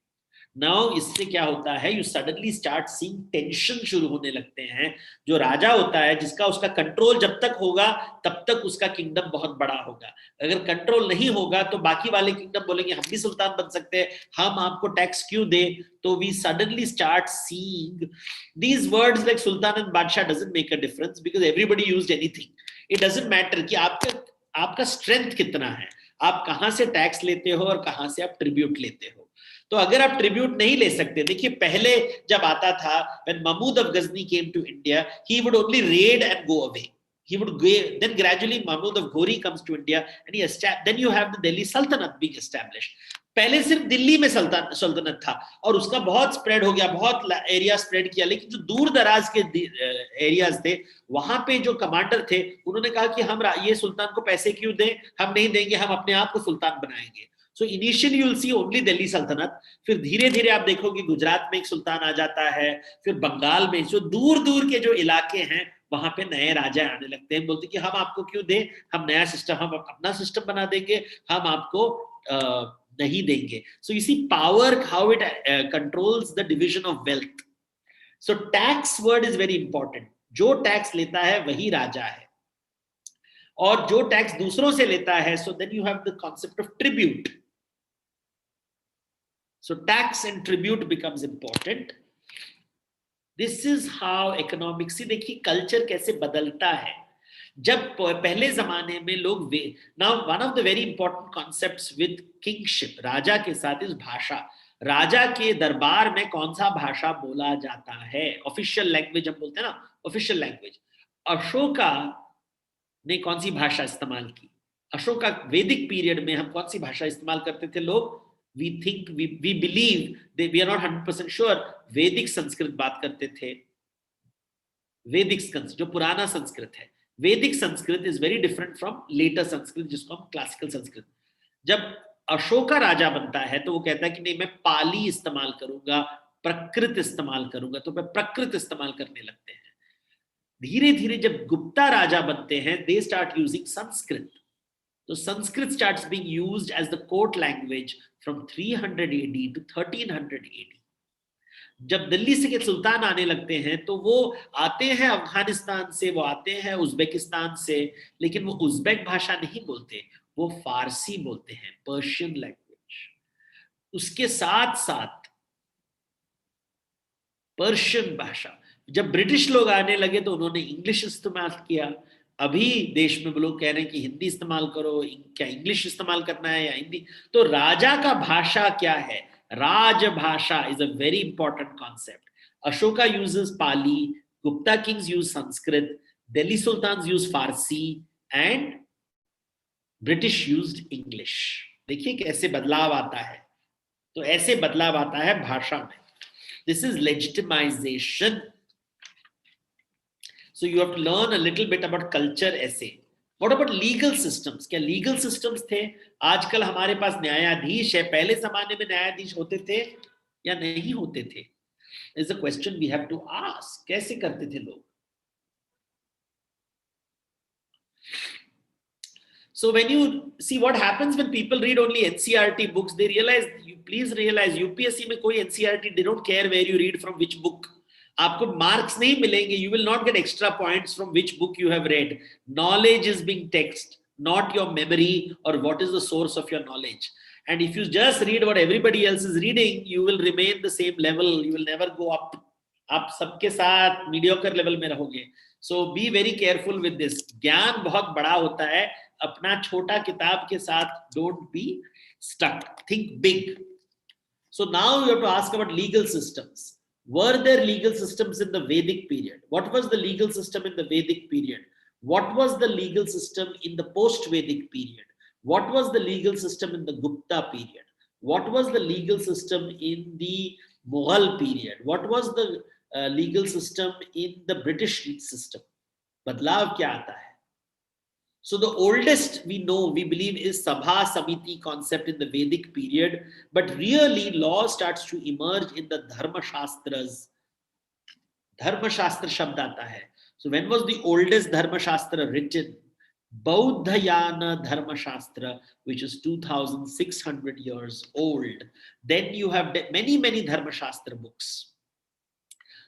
S1: नाउ इससे क्या होता है, you suddenly start seeing tension शुरू होने लगते हैं। जो राजा होता है, जिसका उसका कंट्रोल जब तक होगा तब तक उसका किंगडम बहुत बड़ा होगा। अगर कंट्रोल नहीं होगा तो बाकी वाले किंगडम बोलेंगे हम भी सुल्तान बन सकते हैं, हम आपको टैक्स क्यों दे। तो we suddenly start seeing these words like sultan and badshah doesn't make a difference because everybody used anything. It doesn't matter कि आपका स्ट्रेंथ कितना है, आप कहां से टैक्स लेते हो और कहां से आप ट्रिब्यूट लेते हो। तो अगर आप ट्रिब्यूट नहीं ले सकते, देखिए पहले जब आता था, when Mahmud of Ghazni came to India, he would only raid and go away. He would go, then gradually Mahmud of Ghori comes to India and then you have the Delhi Sultanate being established. पहले सिर्फ दिल्ली में सल्तनत था और उसका बहुत spread हो गया, बहुत एरिया स्प्रेड किया, लेकिन जो दूर दराज के एरियाज थे वहां पे जो कमांडर थे उन्होंने कहा कि हम ये सुल्तान को पैसे क्यों दें, हम नहीं देंगे, हम अपने आप को सुल्तान बनाएंगे। So initially you will see only Delhi सल्तनत, फिर धीरे धीरे आप देखोगे गुजरात में एक सुल्तान आ जाता है, फिर बंगाल में, जो दूर दूर के जो इलाके हैं वहां पे नए राजा आने लगते हैं, बोलते कि हम आपको क्यों दें, हम नया सिस्टम, हम अपना सिस्टम बना देंगे, हम आपको नहीं देंगे। So you see power how it controls the division of wealth. So tax word is very important, जो टैक्स लेता है वही राजा है, और जो टैक्स दूसरों से लेता है, so then you have the concept of tribute. So tax and tribute becomes important. This is how economics, देखिए कल्चर कैसे बदलता है। जब पहले जमाने में लोग, now one of the very important concepts with kingship, राजा के साथ इस भाषा, राजा के दरबार में कौन सा भाषा बोला जाता है, ऑफिशियल लैंग्वेज हम बोलते हैं ना, ऑफिशियल लैंग्वेज। अशोका ने कौन सी भाषा इस्तेमाल की, अशोका वैदिक पीरियड में हम कौन सी भाषा इस्तेमाल करते थे लोग, we think we believe that we are not 100% sure, वैदिक संस्कृत बात करते थे। वैदिक संस्कृत जो पुराना संस्कृत है, Vedic Sanskrit is very different from later Sanskrit जिसको हम क्लासिकल संस्कृत। जब अशोका राजा बनता है तो वो कहता है कि नहीं मैं पाली इस्तेमाल करूंगा, प्रकृत इस्तेमाल करूंगा, तो मैं प्रकृत इस्तेमाल करने लगते हैं। धीरे धीरे जब गुप्ता राजा बनते हैं, दे स्टार्ट यूजिंग संस्कृत, तो Sanskrit starts being used as the court language from 300 AD to 1300 AD। जब दिल्ली से के सुल्तान आने लगते हैं तो वो आते हैं अफगानिस्तान से, वो आते हैं उज्बेकिस्तान से, लेकिन वो उज्बेक भाषा नहीं बोलते, वो फारसी बोलते हैं, पर्शियन लैंग्वेज। उसके साथ साथ पर्शियन भाषा, जब ब्रिटिश लोग आने लगे तो उन्होंने इंग्लिश इस्तेमाल किया। अभी देश में लोग कह रहे हैं कि हिंदी इस्तेमाल करो, क्या इंग्लिश इस्तेमाल करना है या हिंदी। तो राजा का भाषा क्या है, राजभाषा is a very important concept. Ashoka uses Pali, Gupta kings use Sanskrit, Delhi sultans use Farsi and British used English. देखिए कैसे बदलाव आता है, तो ऐसे बदलाव आता है भाषा में। This is legitimization. So you have to learn a little bit about culture ऐसे। What about legal systems? क्या legal systems थे? आजकल हमारे पास न्यायाधीश है, पहले जमाने में न्यायाधीश होते थे या नहीं होते थे? Is a question we have to ask. कैसे करते थे लोग? So when you see what happens when people read only NCERT books, they realize, you please realize UPSC में कोई NCERT, they don't care where you read from which book. आपको marks नहीं मिलेंगे, you will not get extra points from which book you have read. Knowledge is being text, not your memory or what is the source of your knowledge. And if you just read what everybody else is reading, you will remain the same level, you will never go up. आप सबके साथ mediocre level में रहोगे. So be very careful with this. ज्ञान बहुत बड़ा होता है, अपना छोटा किताब के साथ don't be stuck. Think big. So now you have to ask about legal systems. Were there legal systems in the Vedic period? What was the legal system in the Vedic period? What was the legal system in the post-Vedic period? What was the legal system in the Gupta period? What was the legal system in the Mughal period? What was the legal system in the British system? बदलाव क्या आता है? So the oldest we know, we believe, is Sabha Samiti concept in the Vedic period, but really law starts to emerge in the Dharma Shastras. Dharma Shastra shabd aata hai. So when was the oldest Dharma Shastra written? Bauddhayana Dharma Shastra, which is 2600 years old. Then you have many Dharma Shastra books.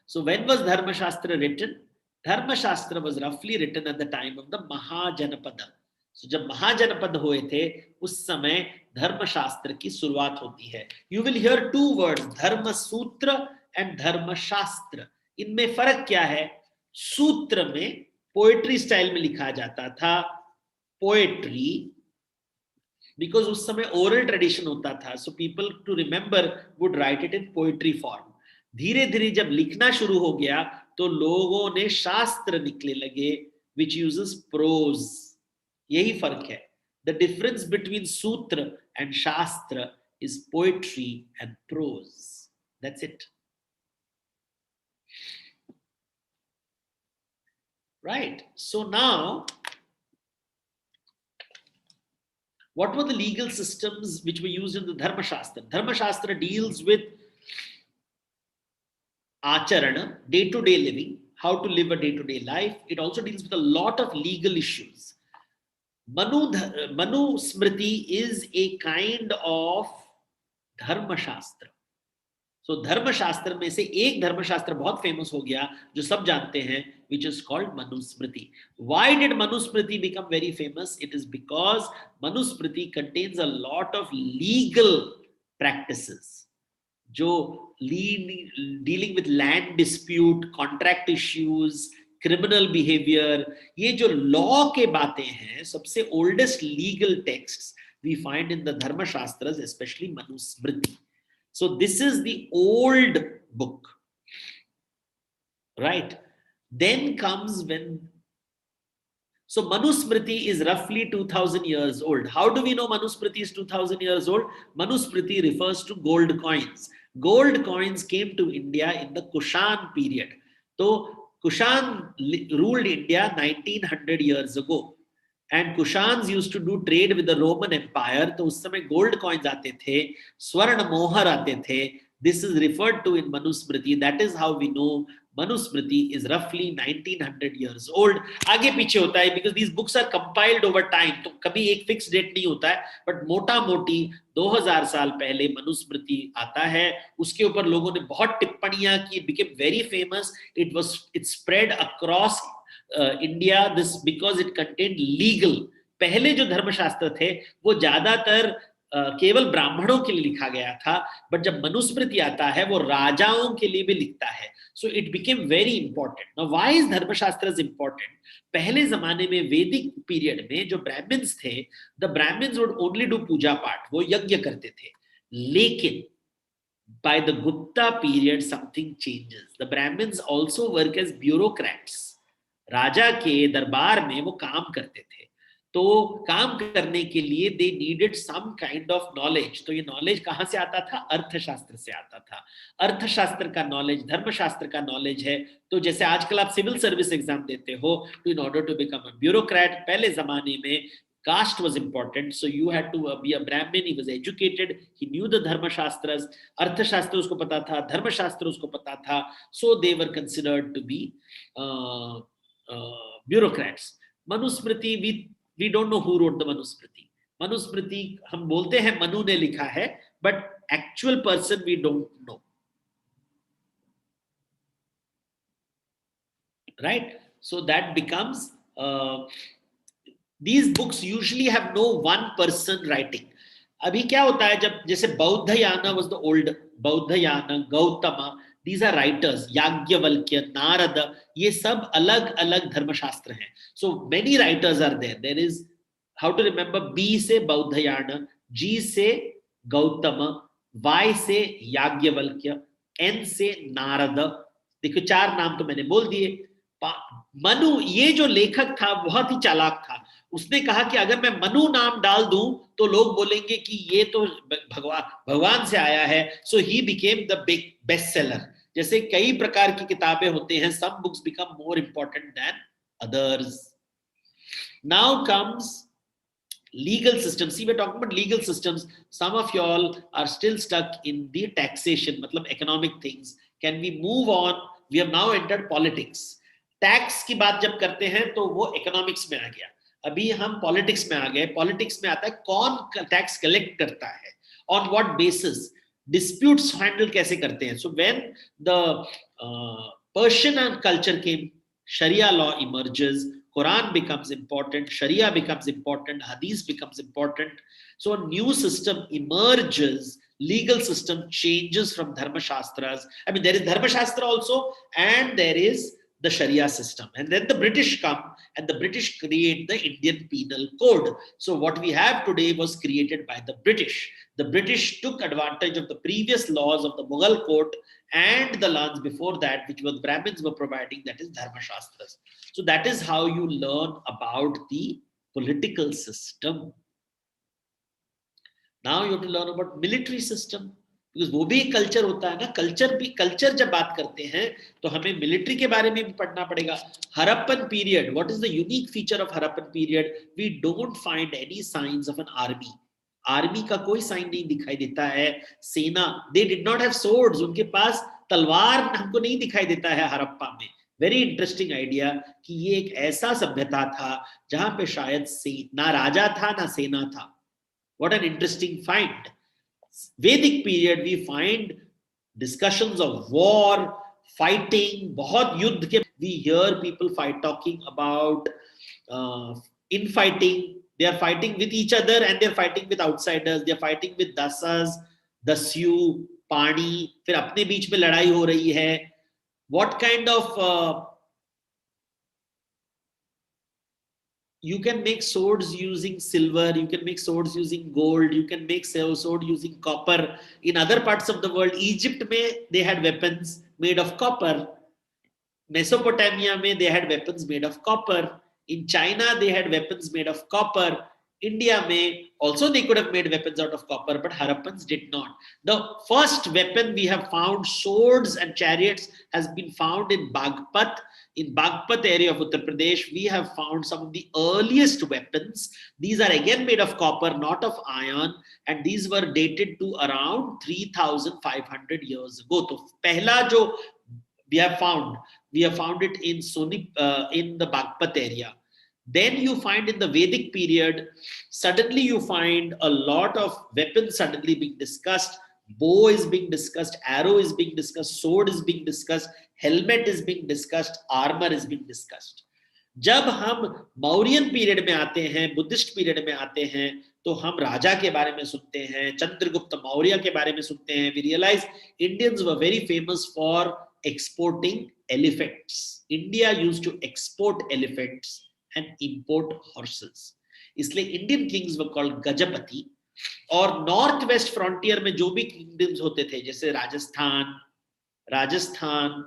S1: So when was Dharma Shastra written? धर्म शास्त्र was roughly written at the time of the महाजनपद. So जब महाजनपद हुए थे उस समय धर्म शास्त्र की शुरुआत होती है. You will hear two words, धर्म सूत्र and धर्म शास्त्र. इनमें फर्क क्या है? सूत्र में पोएट्री स्टाइल में लिखा जाता था, पोएट्री बिकॉज उस समय ओरल ट्रेडिशन होता था, so people to remember would write it in poetry form. धीरे धीरे जब लिखना शुरू हो गया तो लोगों ने शास्त्र निकले लगे विच यूजेस प्रोज. यही फर्क है. The difference between sutra and shastra is poetry and prose. That's it. Right. So now, what were the legal systems which were used in the Dharma Shastra? Dharma Shastra deals with acharana, day-to-day living, how to live a day-to-day life. It also deals with a lot of legal issues. Manu Smriti is a kind of Dharma Shastra. So धर्म शास्त्र में से एक धर्म शास्त्र बहुत famous हो गया जो सब जानते हैं, which is called Manusmriti. Why did Manusmriti become very famous? It is because Manusmriti contains a lot of legal practices जो dealing with land dispute, contract issues, criminal behavior, ये जो law के बातें हैं, सबसे oldest legal texts we find in the Dharma Shastras, especially Manusmriti. So this is the old book, right? Then comes when, so Manusmriti is roughly 2000 years old. How do we know Manusmriti is 2000 years old? Manusmriti refers to gold coins. Gold coins came to India in the Kushan period. So Kushan ruled India 1900 years ago. And Kushans used to do trade with the Roman Empire. तो उस समय gold coins आते थे, स्वर्ण मोहर आते थे. This is referred to in Manusmriti. That is how we know Manusmriti is roughly 1900 years old. आगे पीछे होता है because these books are compiled over time. तो कभी एक fixed date नहीं होता है, but मोटा मोटी 2000 साल पहले मनुस्मृति आता है. उसके ऊपर लोगों ने बहुत टिप्पणियां की. It became very famous. It spread across India, this because it contained legal. पहले जो धर्मशास्त्र थे वो ज्यादातर केवल ब्राह्मणों के लिए लिखा गया था, बट जब मनुस्मृति आता है वो राजाओं के लिए भी लिखता है. So it became very important. Now why is धर्मशास्त्र important? पहले जमाने में वैदिक पीरियड में जो ब्राह्मण्स थे, the Brahmins would only do पूजा पाठ, वो यज्ञ करते थे. लेकिन by the Gupta period something changes. The Brahmins also work as bureaucrats. राजा के दरबार में वो काम करते थे. तो काम करने के लिए they needed some kind of knowledge. तो ये नॉलेज कहाँ से आता था? अर्थशास्त्र से आता था. अर्थशास्त्र का नॉलेज धर्मशास्त्र का नॉलेज है. तो जैसे आजकल आप सिविल सर्विस एग्जाम देते हो, तो in order to become a bureaucrat, पहले जमाने में caste was important, so you had to be a Brahmin. He was educated, he knew the dharma shastras. अर्थशास्त्र उसको पता था, धर्मशास्त्र उसको पता था. So they were considered to be bureaucrats. Manusmriti, we don't know who wrote the Manusmriti. Manusmriti हम बोलते हैं मनु ने लिखा है, but actual person we don't know. Right? So that becomes these books usually have no one person writing. अभी क्या होता है, जब जैसे बौद्धयाना was the old बौद्धयाना, Gautama, these are writers, Yajnavalkya, Narad, ये सब अलग अलग धर्मशास्त्र हैं. So many writers are there. There is, how to remember, B से बौद्धयाना, G से गौतम, Y से याज्ञवल्क्य, N से नारद. देखो 4 नाम तो मैंने बोल दिए. मनु, ये जो लेखक था बहुत ही चालाक था. उसने कहा कि अगर मैं मनु नाम डाल दूं तो लोग बोलेंगे कि ये तो भगवान से आया है. So he became the big best seller. जैसे कई प्रकार की किताबें होते हैं, some books become more important than others. Now comes legal systems. See, we're talking about legal systems. Some of y'all are still stuck in the taxation, मतलब economic things. Can we move on? We have now entered politics. Tax की बात जब करते हैं तो वो economics में आ गया. अभी हम पॉलिटिक्स में आ गए. पॉलिटिक्स में आता है कौन टैक्स कलेक्ट करता है, on what basis, disputes handle कैसे करते हैं. So when the Persian culture came, sharia law emerges, Quran becomes important, Sharia becomes important, Hadith becomes important. So a new system emerges, legal system changes from Dharma Shastras. I mean, there is Dharma Shastra also, and there is the Sharia system. And then the British come and the British create the Indian Penal Code. So what we have today was created by the British. The British took advantage of the previous laws of the Mughal court and the lands before that, which was Brahmins were providing, that is Dharma Shastras. So that is how you learn about the political system. Now you have to learn about military system. Because वो भी एक culture होता है ना. Culture जब बात करते हैं तो हमें मिलिट्री के बारे में भी पढ़ना पड़ेगा. Harappan period, what is the unique feature of Harappan period? We don't find any science of an army. Army का कोई साइन नहीं दिखाई देता है. सेना, they did not have swords, उनके पास तलवार हमको नहीं दिखाई देता है हरप्पा में. वेरी इंटरेस्टिंग आइडिया कि ये एक ऐसा सभ्यता था जहां पे शायद ना राजा था ना सेना था. What an interesting find. Vedic period we find discussions of war, fighting, बहुत युद्ध के. We hear people talking about infighting. They are fighting with each other and they are fighting with outsiders. They are fighting with dasas, dasyu, pani. फिर अपने बीच में लड़ाई हो रही है. What kind of you can make swords using silver, you can make swords using gold, you can make sword using copper. In other parts of the world, Egypt mein they had weapons made of copper. Mesopotamia mein they had weapons made of copper. In China they had weapons made of copper. India mein also they could have made weapons out of copper, but Harappans did not. The first weapon we have found, swords and chariots, has been found in Bagpat. In Bagpat area of Uttar Pradesh, we have found some of the earliest weapons. These are again made of copper, not of iron, and these were dated to around 3,500 years ago. So, pehla jo we have found it in in the Bagpat area. Then you find in the Vedic period, suddenly you find a lot of weapons suddenly being discussed. Bow is being discussed, arrow is being discussed, sword is being discussed, helmet is being discussed, armor is being discussed. जब हम Mauryan period में आते हैं, Buddhist period में आते हैं, तो हम राजा के बारे में सुनते हैं, चंद्रगुप्त मौर्य के बारे में सुनते हैं. We realize Indians were very famous for exporting elephants. India used to export elephants and import horses. इसलिए Indian kings were called Gajapati. और नॉर्थ वेस्ट फ्रंटियर में जो भी किंगडम्स होते थे, जैसे राजस्थान,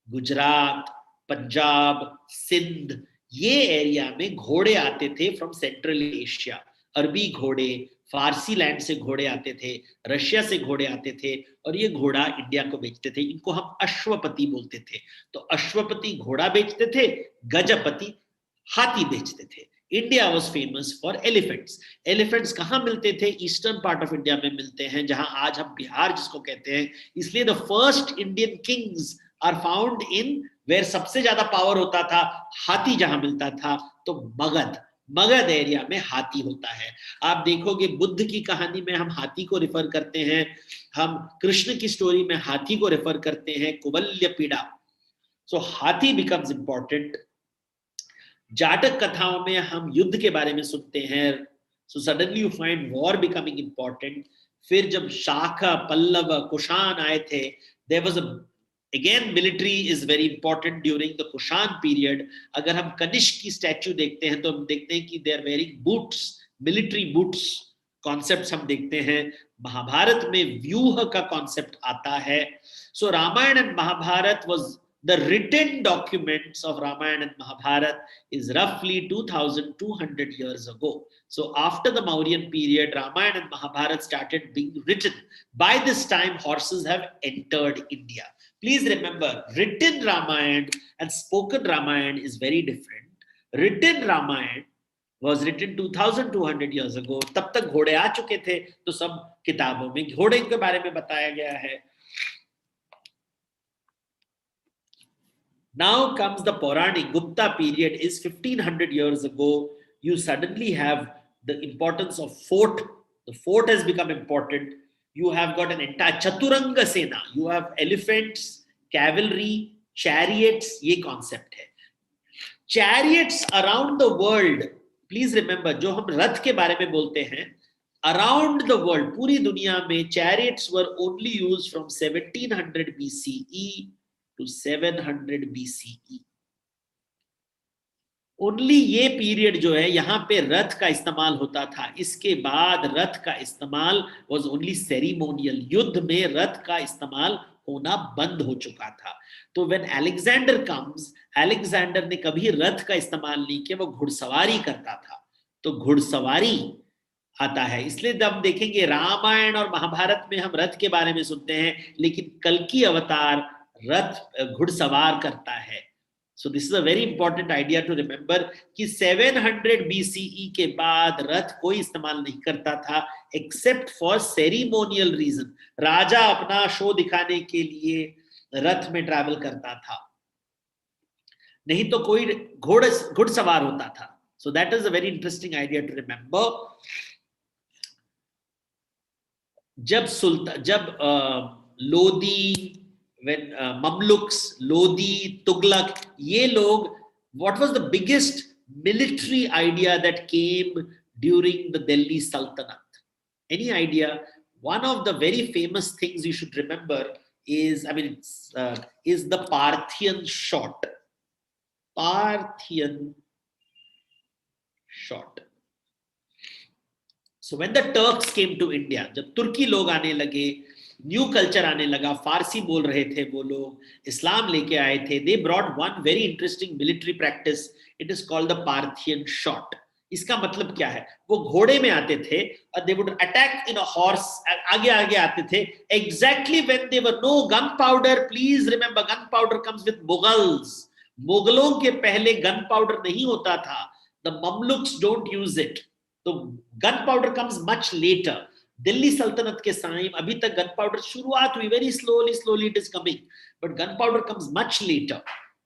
S1: गुजरात, पंजाब, सिंध, ये एरिया में घोड़े आते थे फ्रॉम सेंट्रल एशिया. अरबी घोड़े, फारसी लैंड से घोड़े आते थे, रशिया से घोड़े आते थे, और ये घोड़ा इंडिया को बेचते थे. इनको हम अश्वपति बोलते थे. तो अश्वपति घोड़ा बेचते थे, गजपति हाथी बेचते थे. India was famous for elephants. Elephants कहाँ मिलते थे? ईस्टर्न पार्ट ऑफ इंडिया में मिलते हैं, जहां आज हम बिहार जिसको कहते हैं. इसलिए the first Indian kings are found in where सबसे ज्यादा पावर होता था, हाथी जहां मिलता था. तो मगध एरिया में हाथी होता है. आप देखोगे बुद्ध की कहानी में हम हाथी को रेफर करते हैं, हम कृष्ण की स्टोरी में हाथी को रेफर करते हैं, कुवल्य पीड़ा. सो हाथी बिकम्स इंपॉर्टेंट. जाटक कथाओं में हम युद्ध के बारे में सुनते हैं. So suddenly you find war becoming important. फिर जब शाका, पल्लव, कुषाण आए थे, there was again military is very important during the Kushan period. अगर हम कनिष्क की स्टैच्यू देखते हैं तो हम देखते हैं कि they are wearing boots, military boots. Concepts हम देखते हैं. महाभारत में व्यूह का कॉन्सेप्ट आता है. So Ramayana and Mahabharata was the written documents of Ramayana and Mahabharata is roughly 2,200 years ago. So after the Mauryan period, Ramayana and Mahabharata started being written. By this time, horses have entered India. Please remember, written Ramayana and spoken Ramayana is very different. Written Ramayana was written 2,200 years ago. तब तक घोड़े आ चुके थे, तो सब किताबों में घोड़े के बारे में बताया गया है. Now comes the Puranic. Gupta period is 1500 years ago. You suddenly have the importance of fort. The fort has become important. You have got an entire Chaturanga Sena. You have elephants, cavalry, chariots. ये concept है. Chariots around the world. Please remember, जो हम रथ के बारे में बोलते हैं, around the world, पूरी दुनिया में chariots were only used from 1700 BCE to 700 BCE. Only ये पीरियड जो है यहाँ पे रथ का इस्तेमाल होता था, इसके बाद रथ का इस्तेमाल वाज ओनली सेरिमोनियल, युद्ध में रथ का इस्तेमाल होना बंद हो चुका था। तो व्हेन अलेक्जेंडर कम्स, अलेक्जेंडर ने कभी रथ का इस्तेमाल नहीं किया, वो घुड़सवारी करता था। तो घुड़सवारी आता है, इसलिए जब हम देखेंगे रामायण और महाभारत में हम रथ के बारे में सुनते हैं, लेकिन कल्कि अवतार रथ घुड़सवार करता है। So this is a very important idea to remember कि 700 BCE के बाद रथ कोई इस्तेमाल नहीं करता था एक्सेप्ट फॉर सेरिमोनियल रीजन। राजा अपना शो दिखाने के लिए रथ में ट्रैवल करता था, नहीं तो कोई घुड़सवार होता था। So that is a very interesting idea to remember. जब Lodi, when Mamluks, Lodi, Tughlaq, ये लोग, what was the biggest military idea that came during the Delhi Sultanate? Any idea? One of the very famous things you should remember is, is the Parthian shot. Parthian shot. So when the Turks came to India, जब तुर्की लोग आने लगे, new culture आने लगा, फारसी बोल रहे थे वो लोग, इस्लाम लेके आए थे, they brought one very interesting military practice. It is called the Parthian shot. इसका मतलब क्या है? वो घोड़े में आते थे और they would attack in a horse, आगे आगे आते थे, exactly when there were no gunpowder. Please remember, gunpowder comes with Mughals. मुगलों के पहले gunpowder नहीं होता था. The Mamluks don't use it. तो gunpowder comes much later. Delhi सल्तनत के टाइम अभी तक गन पाउडर शुरुआत हुई, very slowly it is coming, but gunpowder comes much later.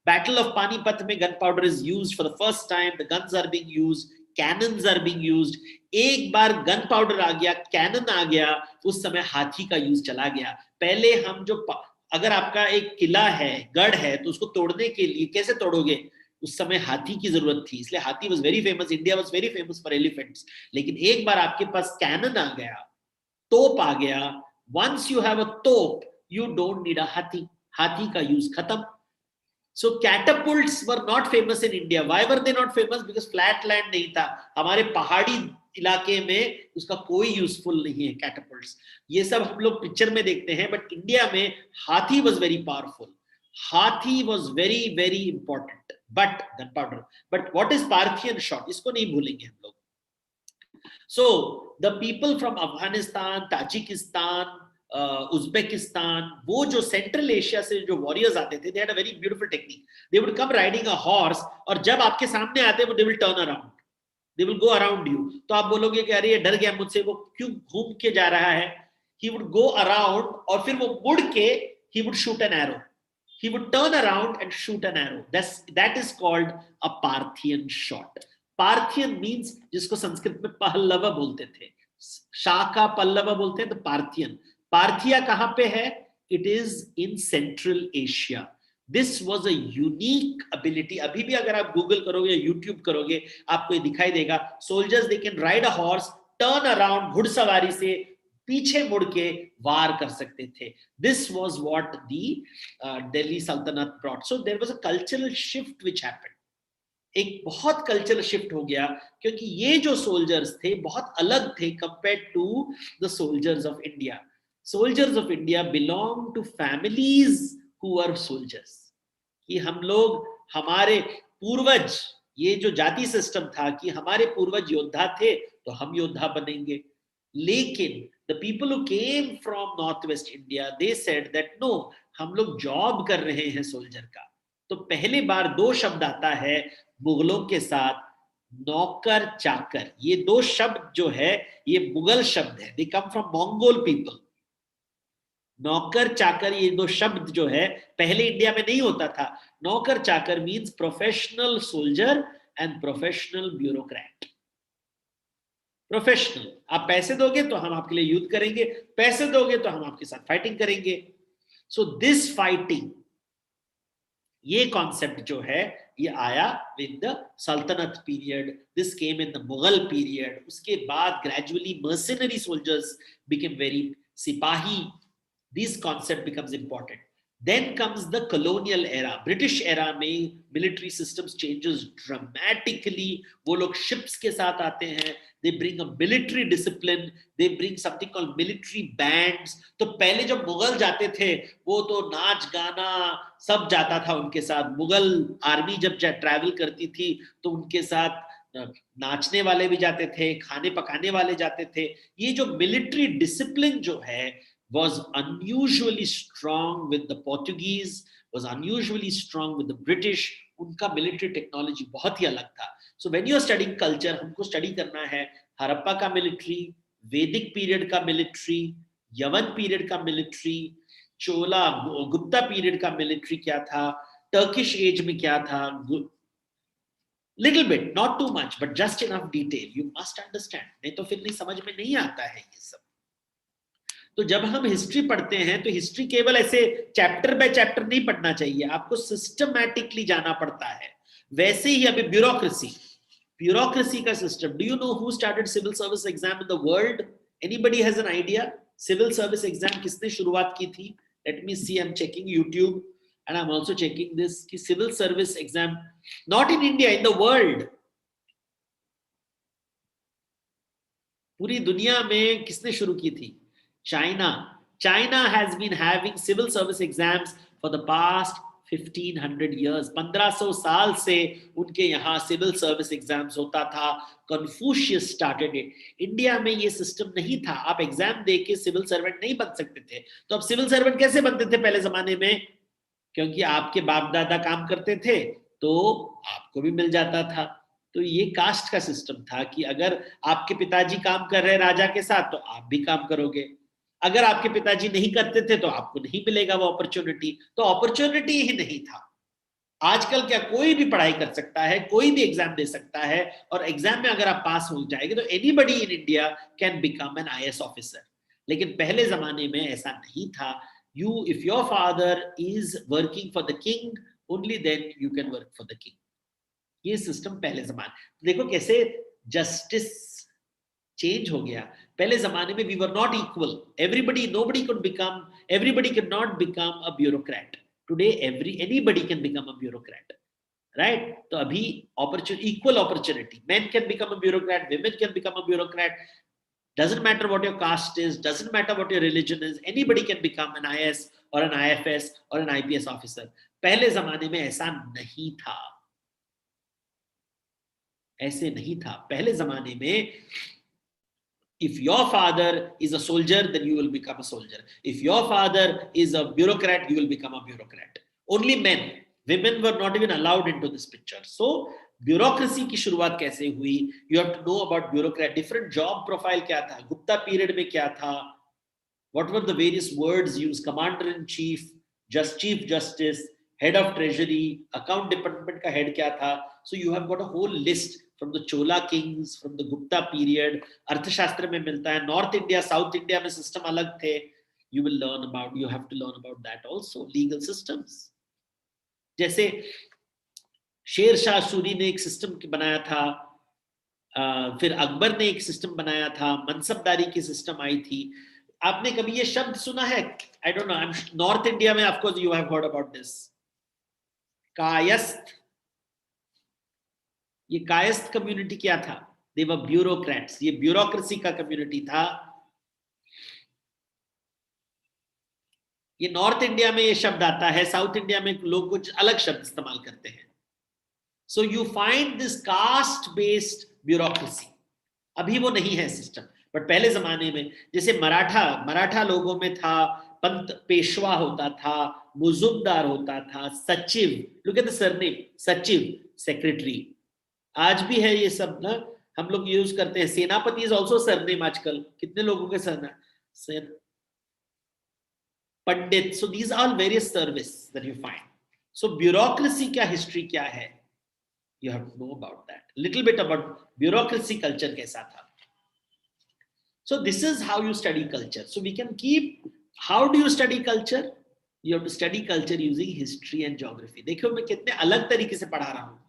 S1: Battle of Panipat में gunpowder is used for the first time, the guns are being used, cannons are being used. एक बार gun powder आ गया, cannon आ गया, उस समय हाथी का use चला गया। पहले हम जो अगर आपका एक किला है, गढ़ है, तो उसको तोड़ने के लिए कैसे तोड़ोगे? उस समय हाथी की जरूरत थी, इसलिए हाथी was very famous. India was very famous for elephants. लेकिन एक बार आपके पास कैनन आ गया, तोप आ गया, वंस यू हैव अ तोप यू डोंट नीड अ हाथी, हाथी का यूज खत्म। So catapults were not famous in India. Why were they not famous? Because flat land नहीं था, हमारे पहाड़ी इलाके में उसका कोई यूजफुल नहीं है कैटअपुल्ट्स। ये सब हम लोग पिक्चर में देखते हैं, बट इंडिया में हाथी वाज वेरी पावरफुल, हाथी was very very important. But gunpowder, but what is Parthian shot? इसको नहीं भूलेंगे हम लोग। So the people from Afghanistan, Tajikistan, Uzbekistan, वो जो सेंट्रल एशिया से जो वॉरियर्स आते थे, they had a very beautiful technique. They would come riding a horse, और जब आपके सामने आते वो they will turn around, they will go around you. तो आप बोलोगे कि अरे ये डर गया मुझसे, वो क्यों घूम के जा रहा है? He would go around और फिर वो मुड़ के he would shoot an arrow. He would turn around and shoot an arrow. That is called a Parthian shot. Parthian means जिसको संस्कृत में पहलव बोलते थे, शाका पल्लव बोलते हैं, तो पार्थियन। पार्थिया कहां पे है? It is in Central Asia. This was a unique ability. अभी भी अगर आप गूगल करोगे या यूट्यूब करोगे, आपको ये दिखाई देगा। Soldiers they can ride a horse, turn around, घुड़सवारी से पीछे मुड़ के वार कर सकते थे। This was what the Delhi sultanate brought. So there was a cultural shift which happened. एक बहुत कल्चरल शिफ्ट हो गया, क्योंकि ये जो सोल्जर्स थे बहुत अलग थे compared to the soldiers of India. Soldiers of India belong to families who are soldiers. कि हम लोग, हमारे पूर्वज, ये जो जाति सिस्टम था कि हमारे पूर्वज योद्धा थे तो हम योद्धा बनेंगे। लेकिन the people who came from northwest India, they said that no, हम लोग जॉब कर रहे हैं सोल्जर का। तो पहले बार दो शब्द आता है मुगलों के साथ, नौकर चाकर। ये दो शब्द जो है ये मुगल शब्द है, they come from Mongol people। नौकर चाकर, ये दो शब्द जो है पहले इंडिया में नहीं होता था। नौकर चाकर means professional soldier and professional bureaucrat. Professional, आप पैसे दोगे तो हम आपके लिए युद्ध करेंगे, पैसे दोगे तो हम आपके साथ फाइटिंग करेंगे। सो दिस फाइटिंग, ये कॉन्सेप्ट जो है ये आया with the sultanate period, this came in the Mughal period. उसके बाद gradually mercenary soldiers became very, sipahi, this concept becomes important. Then comes the colonial era. British era में military systems changes dramatically. वो लोग ships के साथ आते हैं. They bring a military discipline. They bring something called military bands. तो पहले जब मुगल जाते थे, वो तो नाच गाना सब जाता था उनके साथ. मुगल आर्मी जब ट्रैवल करती थी, तो उनके साथ नाचने वाले भी जाते थे, खाने पकाने वाले जाते थे. ये जो मिलिट्री डिसिप्लिन जो है was unusually strong with the Portuguese, was unusually strong with the British. उनका military technology बहुत ही अलग था. So when you are studying culture, हमको study करना है हड़प्पा का military, वैदिक period का military, यवन period का military, चोला गुप्ता period का military क्या था, Turkish age में क्या था, little bit, not too much, but just enough detail. You must understand. नहीं तो फिर नहीं समझ में नहीं आता है ये सब. तो जब हम हिस्ट्री पढ़ते हैं तो हिस्ट्री केवल ऐसे चैप्टर बाय चैप्टर नहीं पढ़ना चाहिए, आपको सिस्टमैटिकली जाना पड़ता है. वैसे ही अभी ब्यूरोक्रेसी का system. Do you know who started civil service exam in the world? Anybody has an idea? Civil service exam किसने शुरुआत की थी? Let me see. I am checking YouTube and I am also checking this कि civil service exam not in India, in the world, पूरी दुनिया में किसने शुरू की थी? China has been having civil service exams for the past 1500 years. 1500 साल से उनके यहाँ सिविल सर्विस एग्जाम्स होता था. Confucius started it. इंडिया में ये सिस्टम नहीं था. आप एग्जाम दे के सिविल सर्वेंट नहीं बन सकते थे. तो अब सिविल सर्वेंट कैसे बनते थे पहले जमाने में? क्योंकि आपके बाप दादा काम करते थे तो आपको भी मिल जाता था. तो ये कास्ट का सिस्टम था कि अगर आपके पिताजी काम कर रहे राजा के साथ तो आप भी काम करोगे. अगर आपके पिताजी नहीं करते थे तो आपको नहीं मिलेगा वो अपॉर्चुनिटी. तो अपॉर्चुनिटी ही नहीं था. आजकल क्या कोई भी पढ़ाई कर सकता है, कोई भी एग्जाम दे सकता है, और एग्जाम में अगर आप पास हो जाएंगे तो anybody in India can become an IAS officer. लेकिन पहले जमाने में ऐसा नहीं था. You if your father is working for the king, only then you can work for the king. ये सिस्टम पहले जमाने. देखो कैसे जस्टिस चेंज हो गया. पहले जमाने में we were not equal. Nobody can not become a bureaucrat. Today anybody can become a bureaucrat, right? तो अभी equal opportunity. Men can become a bureaucrat, women can become a bureaucrat. Doesn't matter what your caste is, doesn't matter what your religion is, anybody can become an IAS or an IFS or an IPS officer. पहले जमाने में ऐसा नहीं था. ऐसे नहीं था पहले जमाने में. If your father is a soldier, then you will become a soldier. If your father is a bureaucrat, you will become a bureaucrat. Only men. Women were not even allowed into this picture. So, bureaucracy की शुरुआत कैसे हुई? You have to know about bureaucrat. Different job profile क्या था? Gupta period में क्या था? What were the various words used? Commander in chief, chief justice, head of treasury, account department का head क्या था? So you have got a whole list from the Chola kings, from the Gupta period. अर्थशास्त्र में मिलता है. North India, South India में system अलग थे. You have to learn about that also. Legal systems. जैसे शेर शाह सूरी ने एक सिस्टम बनाया था, फिर अकबर ने एक सिस्टम बनाया था, मनसबदारी की सिस्टम आई थी. आपने कभी ये शब्द सुना है? I don't know. North India में of course you have heard about this. Kayastha. ये कायस्थ कम्युनिटी क्या था? They were bureaucrats. ये ब्यूरोक्रेसी का कम्युनिटी था. ये नॉर्थ इंडिया में ये शब्द आता है. साउथ इंडिया में लोग कुछ अलग शब्द इस्तेमाल करते हैं. So you find this caste based bureaucracy. अभी वो नहीं है सिस्टम, बट पहले जमाने में जैसे मराठा लोगों में था. पंत पेशवा होता था, मुजुमदार होता था, सचिव. Look at the surname. सचिव, सेक्रेटरी. आज भी है ये सब ना, हम लोग यूज करते हैं. सेनापति इज ऑल्सो सरनेम आजकल. कितने लोगों के surname? Pandit. So these are various service that you find. सो ब्यूरोक्रेसी का हिस्ट्री क्या है? You have to know about that. Little bit about bureaucracy culture कैसा था. So this is how you study culture. So we can keep. How do you study culture? You have to study culture using history and geography. देखो मैं कितने अलग तरीके से पढ़ा रहा हूँ.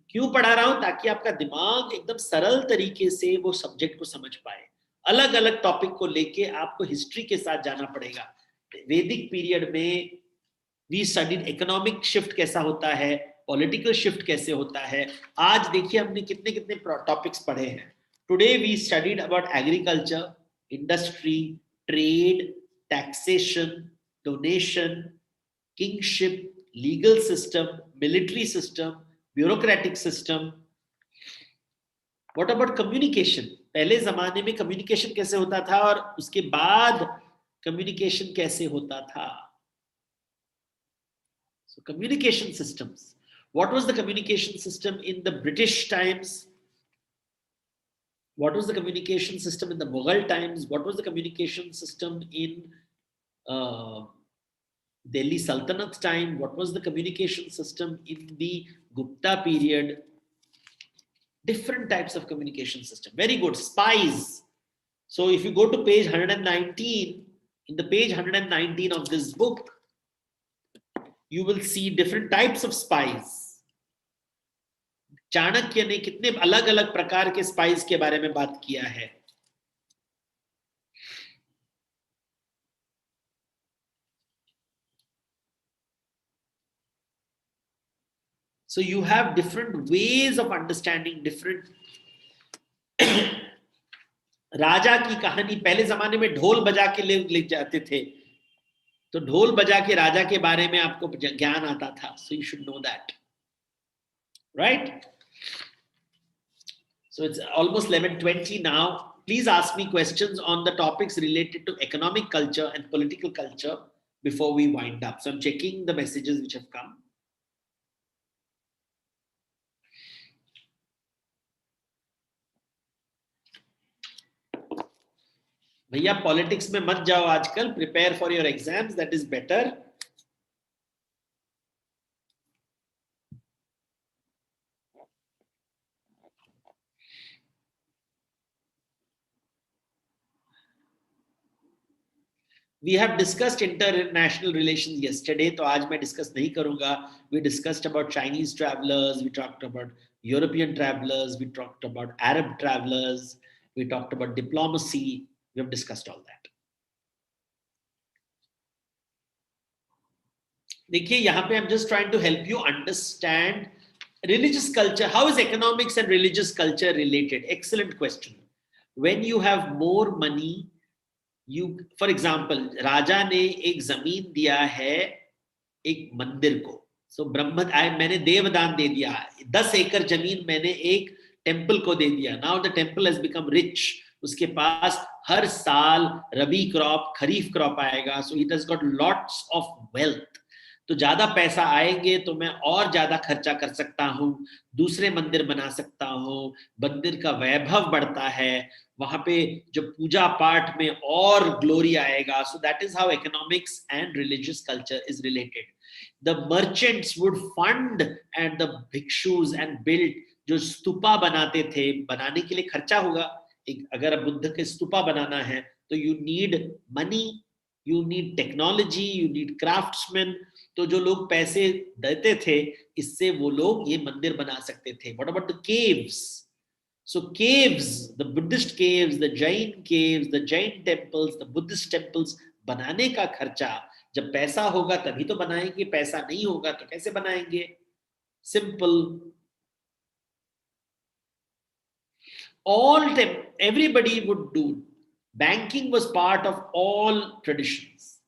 S1: क्यों पढ़ा रहा हूँ? ताकि आपका दिमाग एकदम सरल तरीके से वो सब्जेक्ट को समझ पाए. अलग अलग टॉपिक को लेके आपको हिस्ट्री के साथ जाना पड़ेगा. वैदिक पीरियड में वी स्टडीड इकोनॉमिक शिफ्ट कैसा होता है, पॉलिटिकल शिफ्ट कैसे होता है. आज देखिए हमने कितने कितने टॉपिक्स पढ़े हैं. Today we studied about agriculture, industry, trade, taxation, donation, kingship, legal system, military system, bureaucratic system. What about communication? पहले जमाने में कम्युनिकेशन कैसे होता था और उसके बाद कम्युनिकेशन कैसे होता था. So communication systems. What was the communication system in the British times? What was the communication system in the Mughal times? What was the communication system in Delhi Sultanate time? What was the communication system in the Gupta period? Different types of communication system. Very good. Spies. So if you go to page 119, in the page 119 of this book, you will see different types of spies. Chanakya ने कितने अलग अलग प्रकार के spice के बारे में बात किया है. So you have different ways of understanding different. राजा की कहानी, पहले जमाने में ढोल बजा के ले जाते थे, तो ढोल बजा के राजा के बारे में आपको ज्ञान आता था. So you should know that, right? So it's almost 11:20 now. Please ask me questions on the topics related to economic culture and political culture before we wind up. So I'm checking the messages which have come. भैया politics में मत जाओ आजकल, prepare for your exams, that is better. We have discussed international relations yesterday, तो आज मैं discuss नहीं करूंगा. We discussed about Chinese travelers, we talked about European travelers, we talked about Arab travelers, we talked about diplomacy. We have discussed all that. देखिए यहाँ पे I'm just trying to help you understand religious culture. How is economics and religious culture related? Excellent question. When you have more money, you, for example, राजा ने एक जमीन दिया है एक मंदिर को. So मैंने देवदान दे दिया, 10 एकड़ जमीन मैंने एक टेम्पल को दे दिया. Now the temple has become rich. उसके पास हर साल रबी क्रॉप, खरीफ क्रॉप आएगा. So it has got lots of wealth. तो ज्यादा पैसा आएंगे तो मैं और ज्यादा खर्चा कर सकता हूं, दूसरे मंदिर बना सकता हूं, मंदिर का वैभव बढ़ता है, वहां पे जब पूजा पाठ में और ग्लोरी आएगा. So that is how economics and religious culture is related. The merchants would fund and the भिक्षुज एंड बिल्ड. जो स्तूपा बनाते थे, बनाने के लिए खर्चा होगा. एक अगर बुद्ध के स्तूपा बनाना है तो you need money, you need technology, you need craftsman. तो जो लोग पैसे देते थे, इससे वो लोग ये मंदिर बना सकते थे. What about the caves? So caves, the Buddhist caves, the Jain temples, the Buddhist temples, बनाने का खर्चा, जब पैसा होगा तभी तो बनाएंगे, पैसा नहीं होगा तो कैसे बनाएंगे? Simple. Everybody would do. Banking was part of all traditions.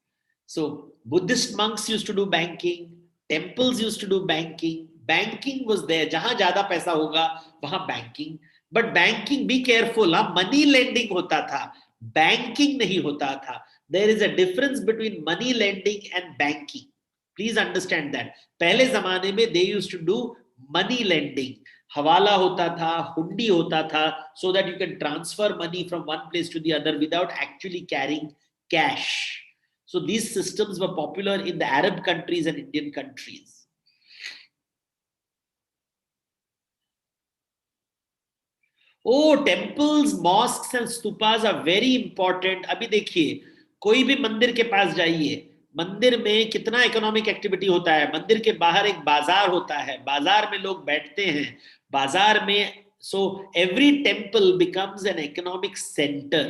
S1: So Buddhist monks used to do banking, temples used to do banking. Banking was there. जहां ज्यादा पैसा होगा वहां banking. But banking, be careful, money lending होता था, banking नहीं होता था. There is a difference between money lending and banking. Please understand that. पहले जमाने में they used to do money lending. हवाला होता था, हुंडी होता था, so that you can transfer money from one place to the other without actually carrying cash. So these systems were popular in the Arab countries and Indian countries. Oh, temples, mosques and stupas are very important. अभी देखिए, कोई भी मंदिर के पास जाइए, मंदिर में कितना इकोनॉमिक एक्टिविटी होता है. मंदिर के बाहर एक बाजार होता है, बाजार में लोग बैठते हैं, बाजार में. So every temple becomes an economic center.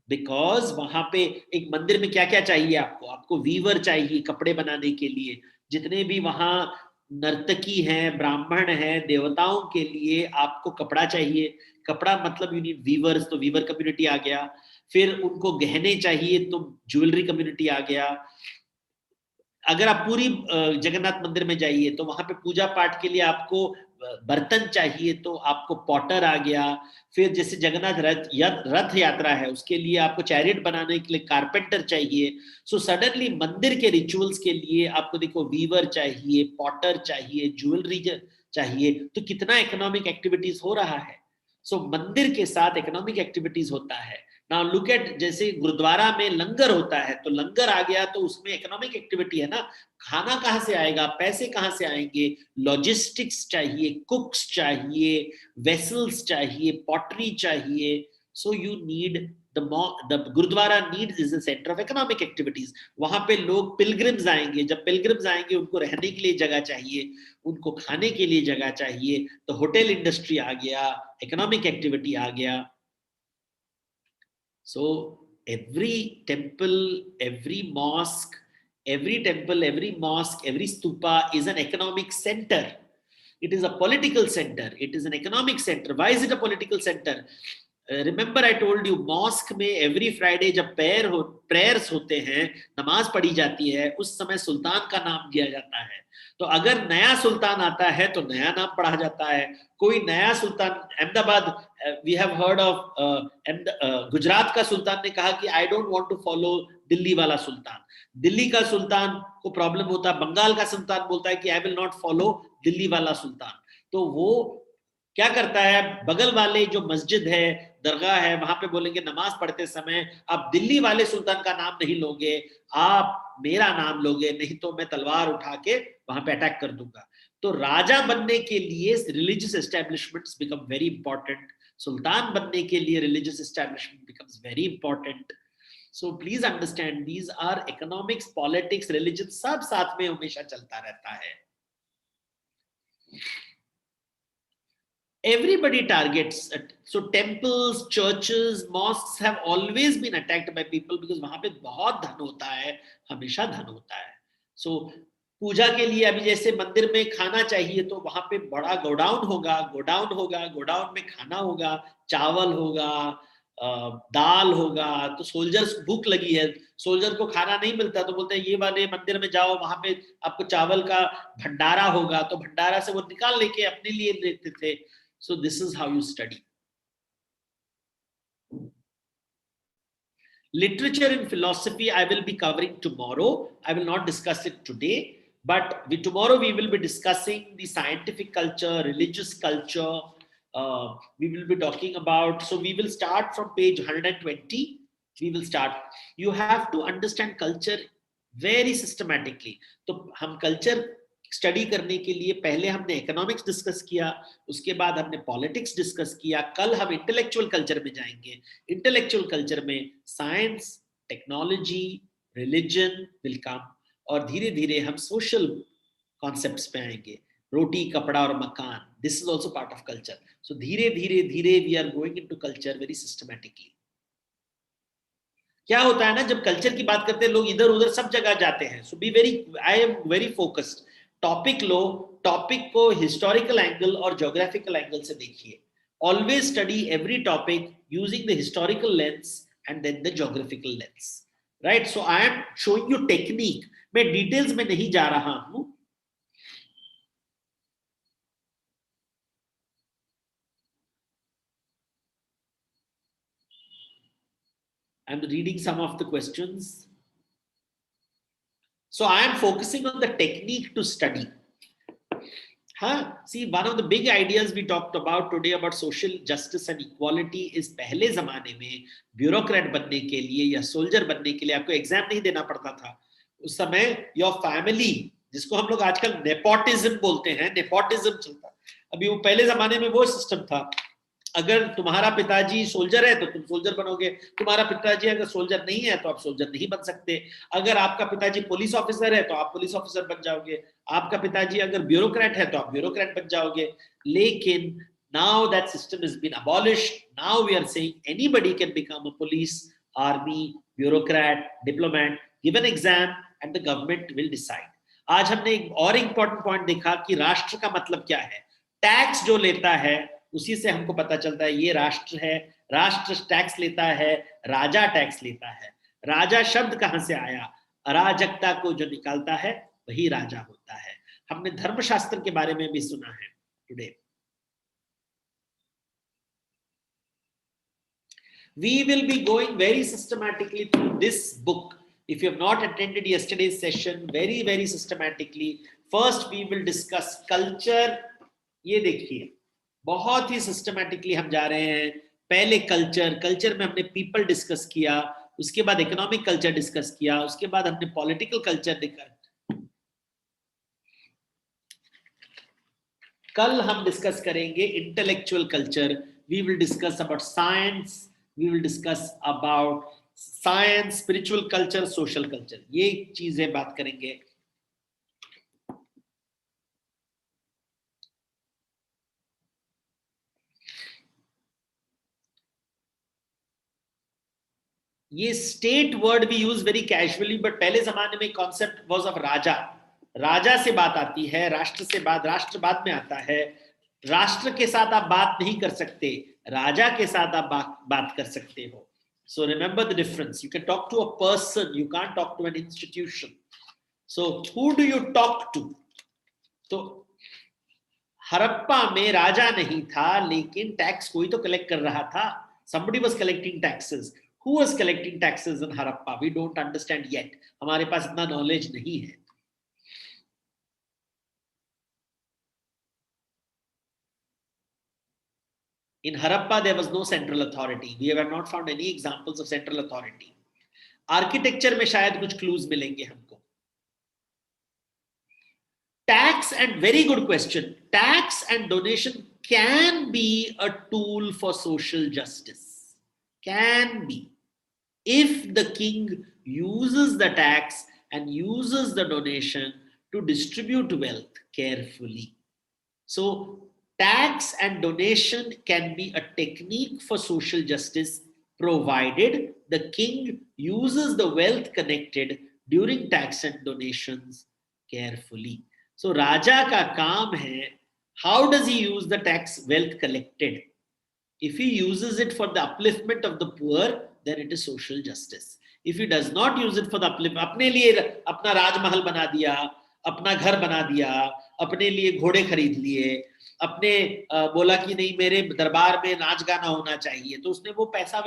S1: Because वहां पे एक मंदिर में क्या क्या चाहिए आपको, आपको वीवर चाहिए कपड़े बनाने के लिए, जितने भी वहां नर्तकी हैं, ब्राह्मण हैं, देवताओं के लिए आपको कपड़ा चाहिए। कपड़ा मतलब यू नीड वीवर्स, तो वीवर कम्युनिटी आ गया। फिर उनको गहने चाहिए तो ज्वेलरी कम्युनिटी आ गया। अगर आप पूरी जगन्नाथ मंदिर में जाइए तो वहां पे पूजा पाठ के लिए आपको बर्तन चाहिए तो आपको पॉटर आ गया। फिर जैसे जगन्नाथ रथ यात्रा है, उसके लिए आपको चैरियट बनाने के लिए कारपेंटर चाहिए। सो सडनली मंदिर के रिचुअल्स के लिए आपको देखो वीवर चाहिए, पॉटर चाहिए, ज्वेलरी चाहिए, तो कितना इकोनॉमिक एक्टिविटीज हो रहा है। सो मंदिर के साथ इकोनॉमिक एक्टिविटीज होता है। नाउ लुक एट, जैसे गुरुद्वारा में लंगर होता है, तो लंगर आ गया तो उसमें इकोनॉमिक एक्टिविटी है ना। खाना कहां से आएगा, पैसे कहां से आएंगे, लॉजिस्टिक्स चाहिए, कुक्स चाहिए, वेसल्स चाहिए, पॉटरी चाहिए। So you need the gurdwara needs is a centre of economic activities. वहां पे लोग पिलग्रिम्स आएंगे, जब पिलग्रिम्स आएंगे उनको रहने के लिए जगह चाहिए, उनको खाने के लिए जगह चाहिए, तो होटल इंडस्ट्री आ गया, इकोनॉमिक एक्टिविटी आ गया। So every temple, every mosque, every stupa is an economic center. It is a political center. It is an economic center. Why is it a political center? Remember I told you, mosque में every Friday जब prayers होते हैं, नमाज पढ़ी जाती है, उस समय सुल्तान का नाम दिया जाता है। तो अगर नया सुल्तान आता है तो नया नाम पढ़ा जाता है। कोई नया सुल्तान, Ahmedabad, we have heard of, Gujarat का सुल्तान ने कहा कि I don't want to follow Delhi वाला सुल्तान। दिल्ली का सुल्तान को प्रॉब्लम होता है, बंगाल का सुल्तान बोलता है कि I will not follow Delhi वाला सुल्तान। तो वो क्या करता है, बगल वाले जो मस्जिद है, दरगाह है, वहां पे बोलेंगे नमाज पढ़ते समय आप दिल्ली वाले सुल्तान का नाम नहीं लोगे, आप मेरा नाम लोगे, नहीं तो मैं तलवार उठा के वहां पे अटैक कर दूंगा। तो राजा बनने के लिए religious establishments become very important. सुल्तान बनने के लिए religious establishment becomes very important. So please understand, these are economics, politics, religion, सब साथ में हमेशा चलता रहता है। Everybody targets, so temples, churches, mosques have always been attacked by people because वहां पे बहुत धन होता है, हमेशा धन होता है। so पूजा के लिए अभी जैसे मंदिर में खाना चाहिए तो वहां पे बड़ा गोडाउन होगा, गोडाउन में खाना होगा, चावल होगा, दाल होगा। तो सोल्जर्स भूख लगी है, सोल्जर को खाना नहीं मिलता, तो बोलते हैं ये वाले मंदिर में जाओ, वहां पे आपको चावल का भंडारा होगा, तो भंडारा से वो निकाल लेके अपने लिए लेते थे। So this is how you study. Literature and philosophy I will be covering tomorrow. I will not discuss it today, but tomorrow we will be discussing the scientific culture, religious culture. We will be talking about, so we will start from page 120. We will start. You have to understand culture very systematically. तो हम culture study करने के लिए पहले हमने economics discuss किया, उसके बाद हमने पॉलिटिक्स डिस्कस किया। कल हम इंटेलेक्चुअल कल्चर में जाएंगे। इंटेलेक्चुअल कल्चर में science, technology, religion will come, और धीरे धीरे हम सोशल कॉन्सेप्ट्स पे आएंगे, रोटी, कपड़ा और मकान। This is also part of culture. So धीरे धीरे धीरे we are going into culture very systematically. क्या होता है ना, जब कल्चर की बात करते हैं लोग इधर उधर सब जगह जाते हैं। So be very, I am very focused. Topic लो, टॉपिक को हिस्टोरिकल एंगल और ज्योग्राफिकल एंगल से देखिए। Always study every topic using the historical lens and then the geographical lens, right. So I am showing you technique, मैं details में नहीं जा रहा हूं। I'm reading some of the questions. So I am focusing on the technique to study. See, one of the big ideas we talked about today about social justice and equality is पहले जमाने में bureaucrat बनने के लिए या soldier बनने के लिए आपको एग्जाम नहीं देना पड़ता था। उस समय योर फैमिली, जिसको हम लोग आजकल नेपोटिज्म बोलते हैं, नेपोटिज्म चलता। अभी वो पहले जमाने में वो सिस्टम था, अगर तुम्हारा पिताजी सोल्जर है तो तुम सोल्जर बनोगे, तुम्हारा पिताजी अगर सोल्जर नहीं है तो आप सोल्जर नहीं बन सकते। अगर आपका पिताजी पुलिस ऑफिसर है तो आप पुलिस ऑफिसर बन जाओगे, आपका पिताजी अगर ब्यूरोक्रेट है तो आप ब्यूरोक्रेट बन जाओगे। लेकिन now that system has been abolished. Now we are saying anybody can become a police, army, bureaucrat, diplomat, give an exam and the government will decide. आज हमने एक और इम्पोर्टेंट पॉइंट देखा कि राष्ट्र का मतलब क्या है. टैक्स जो लेता है उसी से हमको पता चलता है ये राष्ट्र है. राष्ट्र टैक्स लेता है, राजा टैक्स लेता है. राजा शब्द कहां से आया? अराजकता को जो निकालता है वही राजा होता है. हमने धर्मशास्त्र के बारे में भी सुना है today. We will be going very systematically through this book. If you have not attended yesterday's session, very systematically, first we will discuss culture. ये देखिए, बहुत ही systematically हम जा रहे हैं. पहले culture में हमने people discuss किया, उसके बाद economic culture discuss किया, उसके बाद हमने political culture देखा. कल हम discuss करेंगे intellectual culture. We will discuss about science. We will discuss about science, spiritual culture, social culture. ये चीजें बात करेंगे. ये स्टेट वर्ड भी यूज वेरी कैजुअली, बट पहले जमाने में कॉन्सेप्ट वाज ऑफ राजा. राजा से बात आती है, राष्ट्र से बात, राष्ट्र बाद में आता है. राष्ट्र के साथ आप बात नहीं कर सकते, राजा के साथ आप बात कर सकते हो. So remember the difference. You can talk to a person, you can't talk to an institution. So who do you talk to? तो हड़प्पा में राजा नहीं था, लेकिन टैक्स कोई तो कलेक्ट कर रहा था. Somebody was collecting taxes. Who was collecting taxes in Harappa? We don't understand yet. हमारे पास इतना नॉलेज नहीं है. In Harappa, there was no central authority. We have not found any examples of central authority. Architecture में शायद कुछ clues मिलेंगे हमको. Tax, and very good question. Tax and donation can be a tool for social justice. Can be. If the king uses the tax and uses the donation to distribute wealth carefully. So, tax and donation can be a technique for social justice provided the king uses the wealth connected during tax and donations carefully. So Raja ka kaam hai, how does he use the tax wealth collected? If he uses it for the upliftment of the poor, then it is social justice. If he does not use it for the upliftment, अपने लिए अपना राजमहल बना दिया, अपना घर बना दिया, अपने लिए घोड़े खरीद लिए, अपने बोला कि नहीं मेरे दरबार में नाच गाना होना चाहिए, तो उसने वो पैसा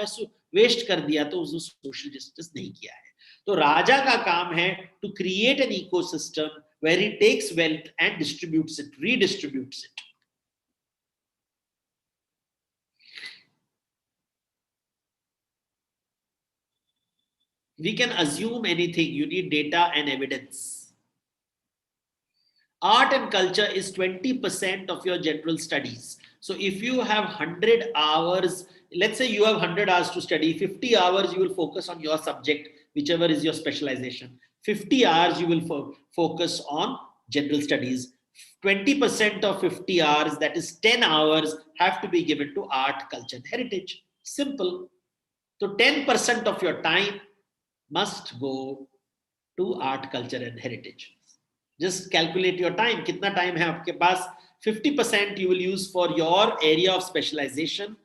S1: वेस्ट कर दिया, तो उसने सोशल जस्टिस नहीं किया है. तो राजा का काम है to create an ecosystem where he taxes wealth and distributes it, redistributes it. We can assume anything. You need data and evidence. Art and culture is 20% of your general studies. So if you have 100 hours, let's say you have 100 hours to study, 50 hours you will focus on your subject, whichever is your specialization. 50 hours you will focus on general studies. 20% of 50 hours, that is 10 hours, have to be given to art, culture, and heritage. Simple. So 10% of your time must go to art, culture, and heritage. Just calculate your time. कितना time है आपके पास? 50% you will use for your area of specialization,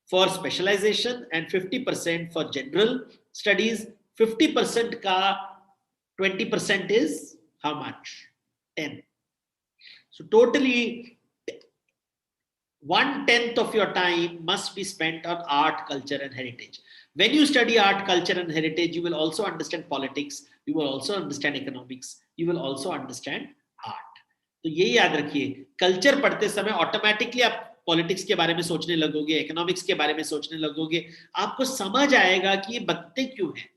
S1: for specialization, and 50% for general studies. 50% का 20% is how much? 10. So totally 1/10 of your time must be spent on art, culture, and heritage. When you study art, culture, and heritage, you will also understand politics, you will also understand economics, you will also understand art. तो ये याद रखिए, culture पढ़ते समय automatically आप politics के बारे में सोचने लगोगे, इकोनॉमिक्स के बारे में सोचने लगोगे, आपको समझ आएगा कि ये बनते क्यों हैं.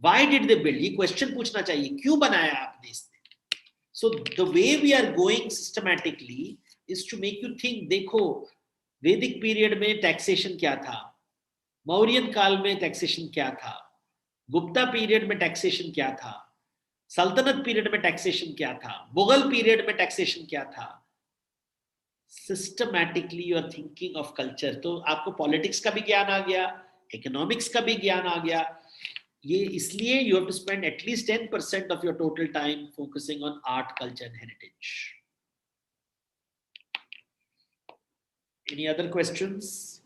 S1: Why did they build? ये क्वेश्चन पूछना चाहिए, क्यों बनाया आपने इसने. So the way we are going systematically is to make you think. देखो, वैदिक पीरियड में टैक्सेशन क्या था, मौर्यन काल में टैक्सेशन क्या था, गुप्ता पीरियड में टैक्सेशन क्या था, सल्तनत पीरियड में टैक्सेशन क्या था, मुगल पीरियड में टैक्सेशन क्या था. Systematically you are thinking of culture. तो आपको पॉलिटिक्स का भी ज्ञान आ गया, इकोनॉमिक्स का भी ज्ञान आ गया. ये इसलिए you have to spend at least 10% of your total time focusing on art, culture and heritage. Any other questions?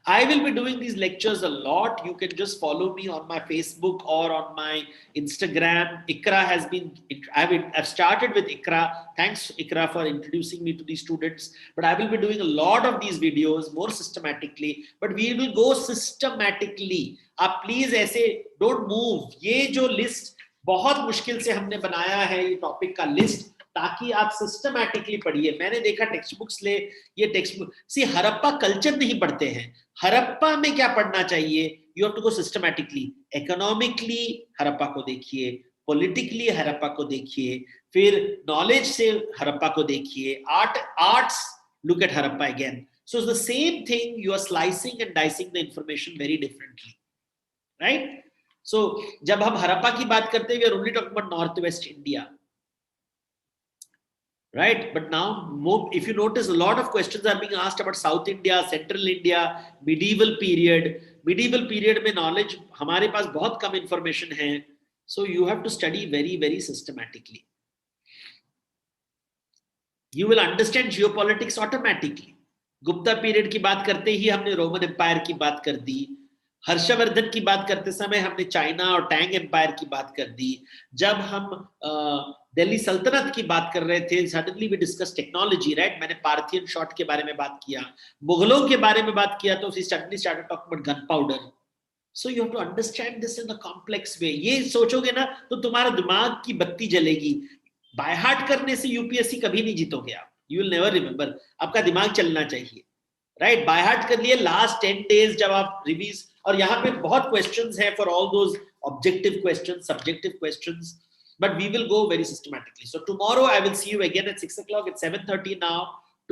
S1: I will be doing these lectures a lot. You can just follow me on my Facebook or on my Instagram. Ikra has been, I've started with Ikra. Thanks, Ikra, for introducing me to these students. But I will be doing a lot of these videos more systematically. But we will go systematically. Please ऐसे don't move. ये जो list बहुत मुश्किल से हमने बनाया है ये टॉपिक का लिस्ट, ताकि आप सिस्टमैटिकली पढ़िए. मैंने देखा टेक्स्ट बुक्स ले, ये टेक्स्ट बुक सी हरप्पा कल्चर नहीं पढ़ते हैं. हरप्पा में क्या पढ़ना चाहिए? You have to go systematically. Economically Harappa को देखिए, पॉलिटिकली हरप्पा को देखिए, फिर नॉलेज से हरप्पा को देखिए, arts look at Harappa again. So it's the same thing, you are slicing and dicing the information very differently, right? So, जब हम हरप्पा की बात करते हैं, we are only talking about northwest India, right? But now, if you notice, a lot of questions are being asked about South India, Central India, medieval period. Medieval period में knowledge हमारे पास बहुत कम information है, so you have to study very, very systematically. You will understand geopolitics automatically. Gupta period की बात करते ही हमने Roman empire की बात कर दी. हर्षवर्धन की बात करते समय हमने चाइना और टैंग एम्पायर की बात कर दी. जब हम दिल्ली सल्तनत की बात कर रहे थे, suddenly we discuss technology, right? मैंने पार्थियन शॉट के बारे में बात किया, मुगलों के बारे में बात किया, तो we suddenly started talking about gunpowder. So you have to understand this in a complex way. ये सोचोगे ना तो तुम्हारा दिमाग की बत्ती जलेगी. बाय हार्ट करने से यूपीएससी कभी नहीं जीतोगे आप. You will never remember. आपका दिमाग चलना चाहिए, राइट? बाय हार्ट कर लिए लास्ट 10 days जब आप रिवीज, और यहाँ पे बहुत क्वेश्चंस हैं for all those objective questions, subjective questions, but we will go very systematically. So tomorrow I will see you again at 6 o'clock. It's 7:30 now.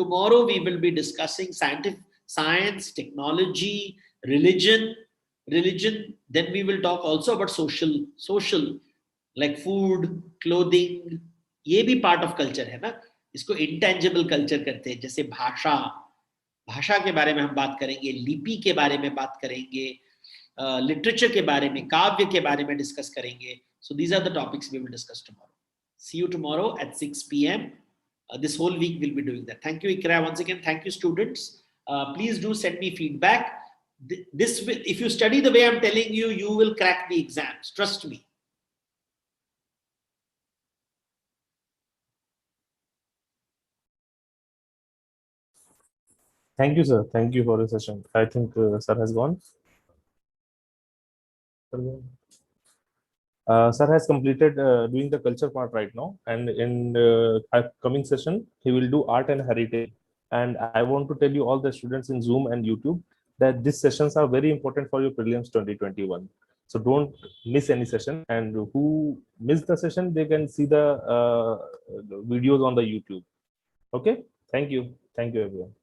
S1: Tomorrow we will be discussing science, technology, religion. Then we will talk also about social like food, clothing. ये भी part of culture है ना. इसको intangible culture कहते हैं. जैसे भाषा के बारे में हम बात करेंगे, लिपि के बारे में बात करेंगे, लिटरेचर के बारे में, काव्य के बारे में डिस्कस करेंगे. So these are the topics we will discuss tomorrow. See you tomorrow at 6 p.m. This whole week we'll be doing that. Thank you, Ikra. Once again, thank you, students. Please do send me feedback. If you study the way I'm telling you, you will crack the exams. Trust me.
S3: Thank you, sir. Thank you for the session. I think sir has gone. Sir has completed doing the culture part right now, and in upcoming session he will do art and heritage. And I want to tell you all the students in Zoom and YouTube that these sessions are very important for your prelims 2021. So don't miss any session, and who missed the session, they can see the videos on the YouTube. Okay, thank you everyone.